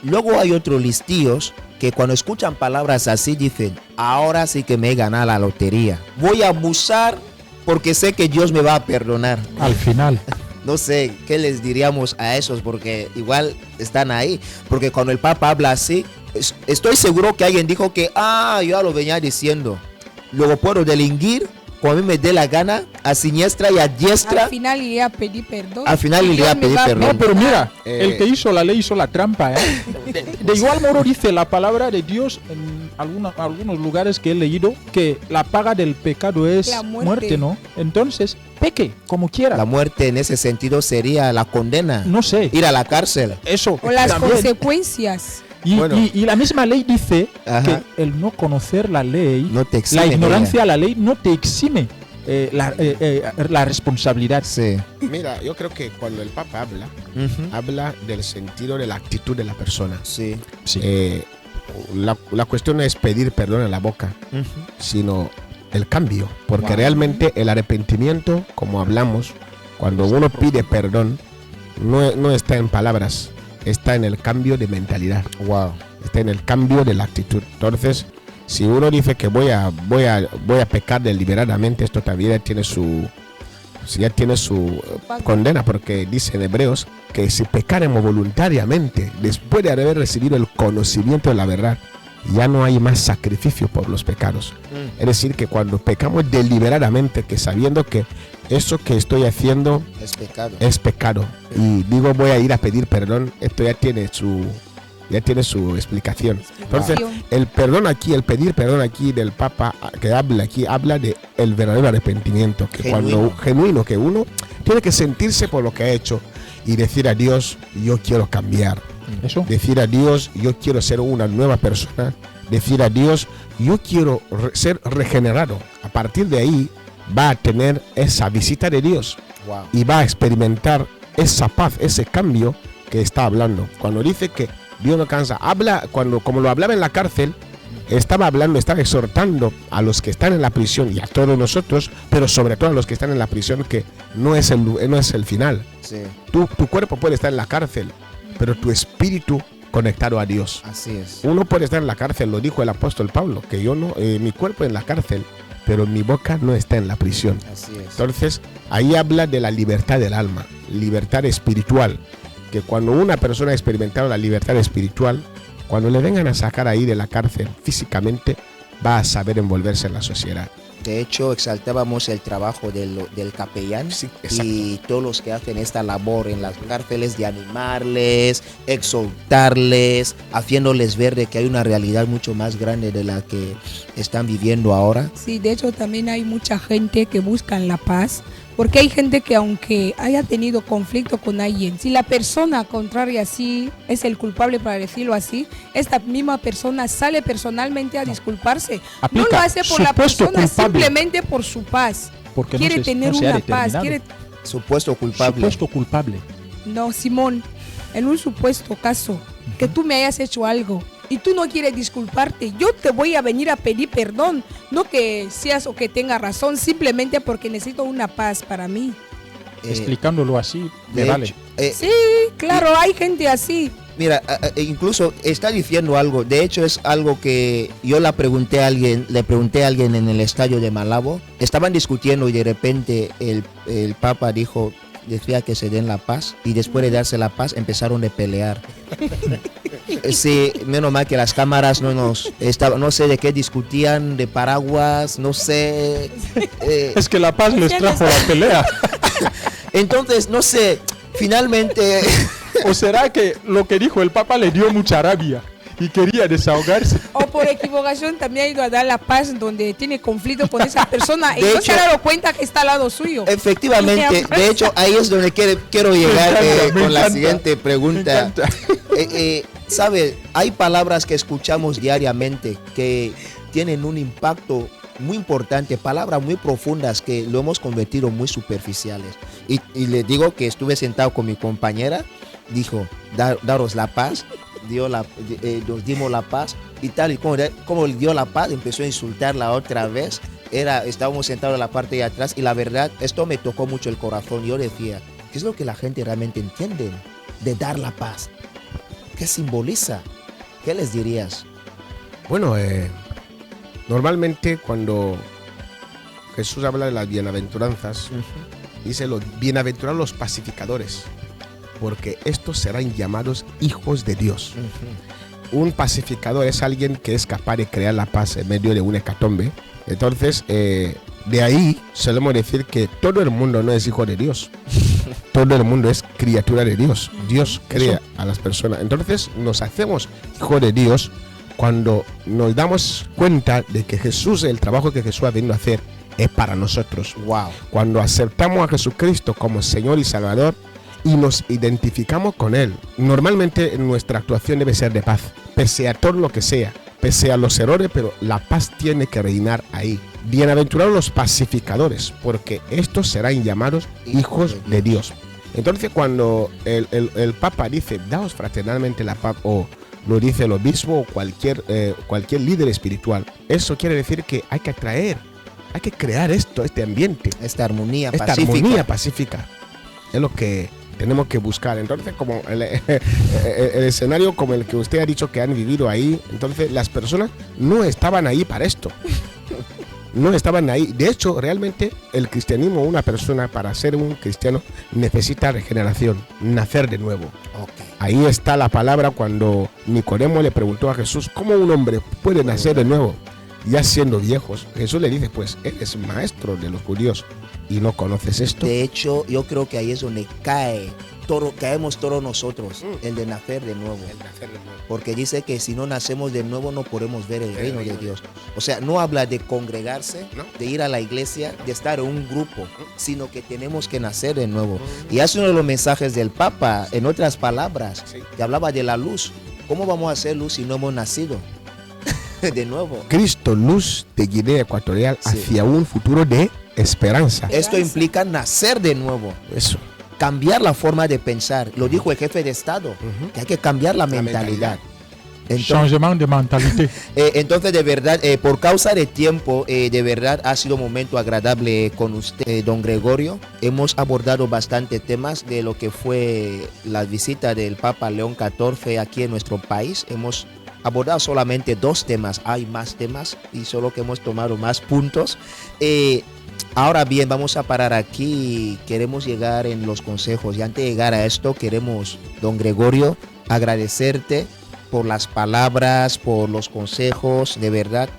Luego hay otros listillos que cuando escuchan palabras así dicen, ahora sí que me he ganado la lotería. Voy a abusar porque sé que Dios me va a perdonar. Al final. No sé qué les diríamos a esos, porque igual están ahí. Porque cuando el Papa habla así, estoy seguro que alguien dijo que, yo ya lo venía diciendo. Luego puedo delinquir como a mí me dé la gana, a siniestra y a diestra. Al final iría a pedir perdón. Al final iría a pedir perdón. No, pero mira, el que hizo la ley hizo la trampa. De igual modo dice la palabra de Dios en algunos lugares que he leído que la paga del pecado es la muerte, ¿no? Entonces, peque como quiera. La muerte en ese sentido sería la condena. No sé. Ir a la cárcel. Eso. O las consecuencias. Y la misma ley dice que el no conocer la ley, no te exime, la ignorancia a la ley no te exime la responsabilidad. Sí. Mira, yo creo que cuando el Papa habla del sentido de la actitud de la persona. Sí. La cuestión no es pedir perdón en la boca, sino el cambio. Porque realmente el arrepentimiento, como hablamos, cuando uno pide perdón, no está en palabras. Está en el cambio de mentalidad. Está en el cambio de la actitud. Entonces, si uno dice que voy a pecar deliberadamente, esto también tiene su condena, porque dice en Hebreos que si pecaremos voluntariamente, después de haber recibido el conocimiento de la verdad, ya no hay más sacrificio por los pecados. Es decir, que cuando pecamos deliberadamente, que sabiendo que eso que estoy haciendo es pecado, y digo voy a ir a pedir perdón, esto ya tiene su explicación. Entonces, el pedir perdón aquí del Papa que habla de el verdadero arrepentimiento, que genuino, que uno tiene que sentirse por lo que ha hecho y decir a Dios, yo quiero cambiar. Eso. Decir a Dios, yo quiero ser una nueva persona. Decir a Dios, yo quiero ser regenerado. A partir de ahí, va a tener esa visita de Dios Wow. y va a experimentar esa paz, ese cambio que está hablando. Cuando dice que Dios no cansa, habla, como lo hablaba en la cárcel, estaba exhortando a los que están en la prisión y a todos nosotros, pero sobre todo a los que están en la prisión, que no es el final. Sí, Tu cuerpo puede estar en la cárcel, pero tu espíritu conectado a Dios. así es. Uno puede estar en la cárcel, lo dijo el apóstol Pablo, que yo no, mi cuerpo en la cárcel, pero mi boca no está en la prisión. Así es. Entonces, ahí habla de la libertad del alma, libertad espiritual, que cuando una persona ha experimentado la libertad espiritual, cuando le vengan a sacar ahí de la cárcel físicamente, va a saber envolverse en la sociedad. De hecho, exaltábamos el trabajo del capellán Sí, exacto. y todos los que hacen esta labor en las cárceles de animarles, exhortarles, haciéndoles ver de que hay una realidad mucho más grande de la que están viviendo ahora. Sí, de hecho también hay mucha gente que busca la paz, porque hay gente que aunque haya tenido conflicto con alguien, si la persona contraria sí es el culpable, para decirlo así, esta misma persona sale personalmente a disculparse. No Aplica lo hace por la supuesto persona, culpable. simplemente por su paz. Porque Quiere no tener se ha una paz, determinado. quiere... Supuesto culpable. Supuesto culpable. No, Simón, en un supuesto caso, que tú me hayas hecho algo y tú no quieres disculparte, yo te voy a venir a pedir perdón, no que seas o que tengas razón, simplemente porque necesito una paz para mí. Explicándolo así, de me vale. hecho, Sí, claro, hay gente así. mira, incluso está diciendo algo. De hecho, es algo que yo le pregunté a alguien en el estadio de Malabo. Estaban discutiendo y de repente el Papa decía que se den la paz, y después de darse la paz empezaron a pelear. Sí, menos mal que las cámaras no sé de qué discutían, de paraguas, no sé. Es que la paz les trajo la pelea. Entonces, no sé, finalmente... ¿O será que lo que dijo el Papa le dio mucha rabia y quería desahogarse? O por equivocación también ha ido a dar la paz donde tiene conflicto con esa persona y De no hecho- se ha dado cuenta que está al lado suyo. Efectivamente, de hecho, ahí es donde quiero llegar Me con la encanta. siguiente Me pregunta. encanta. ¿Sabe? Hay palabras que escuchamos diariamente que tienen un impacto muy importante, palabras muy profundas que lo hemos convertido muy superficiales. Y le digo que estuve sentado con mi compañera, dijo, daros la paz, nos dimos la paz, y tal y como le dio la paz, empezó a insultarla otra vez. Estábamos sentados en la parte de atrás, y la verdad, esto me tocó mucho el corazón. Yo decía, ¿qué es lo que la gente realmente entiende de dar la paz? ¿Qué simboliza? ¿Qué les dirías? Bueno, normalmente cuando Jesús habla de las bienaventuranzas, dice los bienaventurados los pacificadores, porque estos serán llamados hijos de Dios. Un pacificador es alguien que es capaz de crear la paz en medio de una hecatombe. Entonces, de ahí solemos decir que todo el mundo no es hijo de Dios. Todo el mundo es criatura de Dios. Dios crea a las personas. Entonces, nos hacemos hijos de Dios cuando nos damos cuenta de que Jesús, el trabajo que Jesús ha venido a hacer, es para nosotros. Wow. Cuando aceptamos a Jesucristo como Señor y Salvador y nos identificamos con Él, normalmente nuestra actuación debe ser de paz, pese a todo lo que sea, pese a los errores, pero la paz tiene que reinar ahí. Bienaventurados los pacificadores, porque estos serán llamados hijos de Dios. Entonces, cuando el Papa dice, daos fraternalmente la paz, o lo dice el obispo o cualquier líder espiritual, eso quiere decir que hay que atraer, hay que crear este ambiente, Esta armonía esta pacífica. armonía pacífica. Es lo que tenemos que buscar. Entonces, como el escenario como el que usted ha dicho que han vivido ahí, entonces las personas no estaban ahí para esto. No estaban ahí. De hecho, realmente el cristianismo, una persona para ser un cristiano necesita regeneración, nacer de nuevo. Okay. Ahí está la palabra cuando Nicodemo le preguntó a Jesús, ¿cómo un hombre puede nacer de nuevo? Ya siendo viejos. Jesús le dice, pues eres maestro de los judíos y no conoces esto. De hecho, yo creo que ahí es donde caemos todos nosotros, el de nacer de nuevo. Porque dice que si no nacemos de nuevo no podemos ver el reino de Dios. O sea, no habla de congregarse, No. de ir a la iglesia, de estar en un grupo, sino que tenemos que nacer de nuevo. Y es uno de los mensajes del Papa, en otras palabras, Sí. que hablaba de la luz. ¿Cómo vamos a hacer luz si no hemos nacido de nuevo? Cristo, luz de Guinea Ecuatorial Sí. hacia un futuro de esperanza. Esto implica nacer de nuevo, Eso. cambiar la forma de pensar. Lo dijo el jefe de Estado, que hay que cambiar la mentalidad. Entonces, Changement de mentalité. entonces, de verdad, por causa de tiempo, de verdad ha sido un momento agradable con usted, don Gregorio. Hemos abordado bastante temas de lo que fue la visita del Papa León XIV aquí en nuestro país. Hemos abordado solamente 2 temas, hay más temas y solo que hemos tomado más puntos. Ahora bien, vamos a parar aquí. Queremos llegar en los consejos y antes de llegar a esto, queremos, don Gregorio, agradecerte por las palabras, por los consejos, de verdad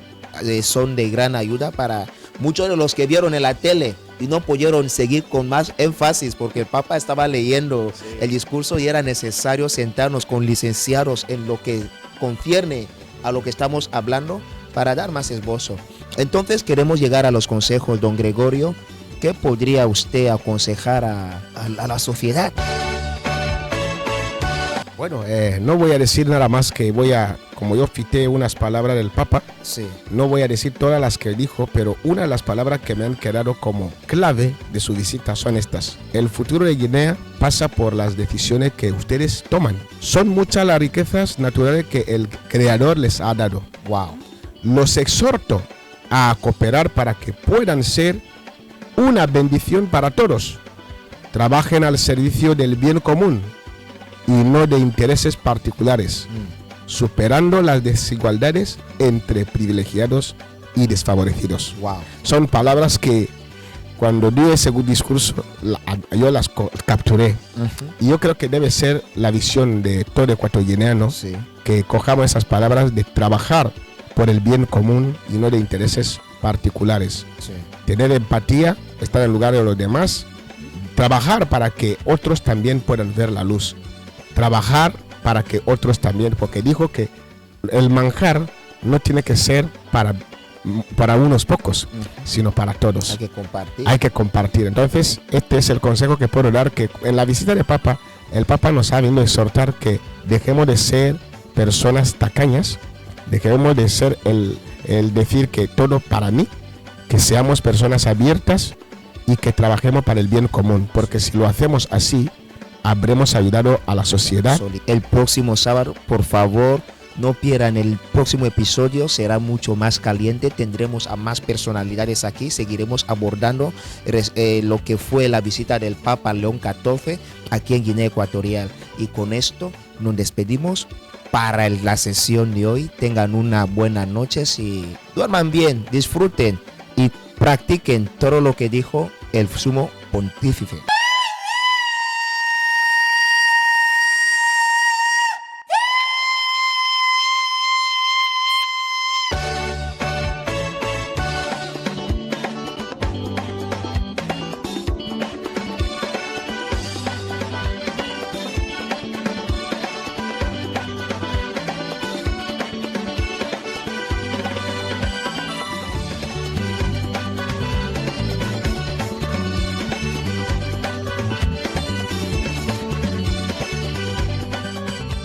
son de gran ayuda para muchos de los que vieron en la tele y no pudieron seguir con más énfasis porque el Papa estaba leyendo el discurso y era necesario sentarnos con licenciados en lo que concierne a lo que estamos hablando para dar más esbozo. Entonces queremos llegar a los consejos, don Gregorio. ¿Qué podría usted aconsejar a la sociedad? Bueno, no voy a decir nada más que como yo cité unas palabras del Papa, Sí. no voy a decir todas las que dijo, pero una de las palabras que me han quedado como clave de su visita son estas. El futuro de Guinea pasa por las decisiones que ustedes toman. Son muchas las riquezas naturales que el Creador les ha dado. Wow. Los exhorto a cooperar para que puedan ser una bendición para todos. Trabajen al servicio del bien común y no de intereses particulares, superando las desigualdades entre privilegiados y desfavorecidos. Wow. Son palabras que cuando di ese discurso yo las capturé. Y yo creo que debe ser la visión de todo ecuatoriano, Sí. que cojamos esas palabras de trabajar por el bien común y no de intereses particulares. Sí. Tener empatía, estar en el lugar de los demás, trabajar para que otros también puedan ver la luz. Trabajar para que otros también, porque dijo que el manjar no tiene que ser para unos pocos, sino para todos. Hay que compartir. Hay que compartir. Entonces, este es el consejo que puedo dar, que en la visita del Papa, el Papa nos ha venido a exhortar que dejemos de ser personas tacañas, dejemos de ser el decir que todo para mí, que seamos personas abiertas y que trabajemos para el bien común, porque si lo hacemos así, habremos ayudado a la sociedad. El próximo sábado, por favor, no pierdan el próximo episodio, será mucho más caliente, tendremos a más personalidades aquí, seguiremos abordando lo que fue la visita del Papa León XIV aquí en Guinea Ecuatorial. Y con esto nos despedimos para la sesión de hoy. Tengan una buena noche y duerman bien, disfruten y practiquen todo lo que dijo el sumo pontífice.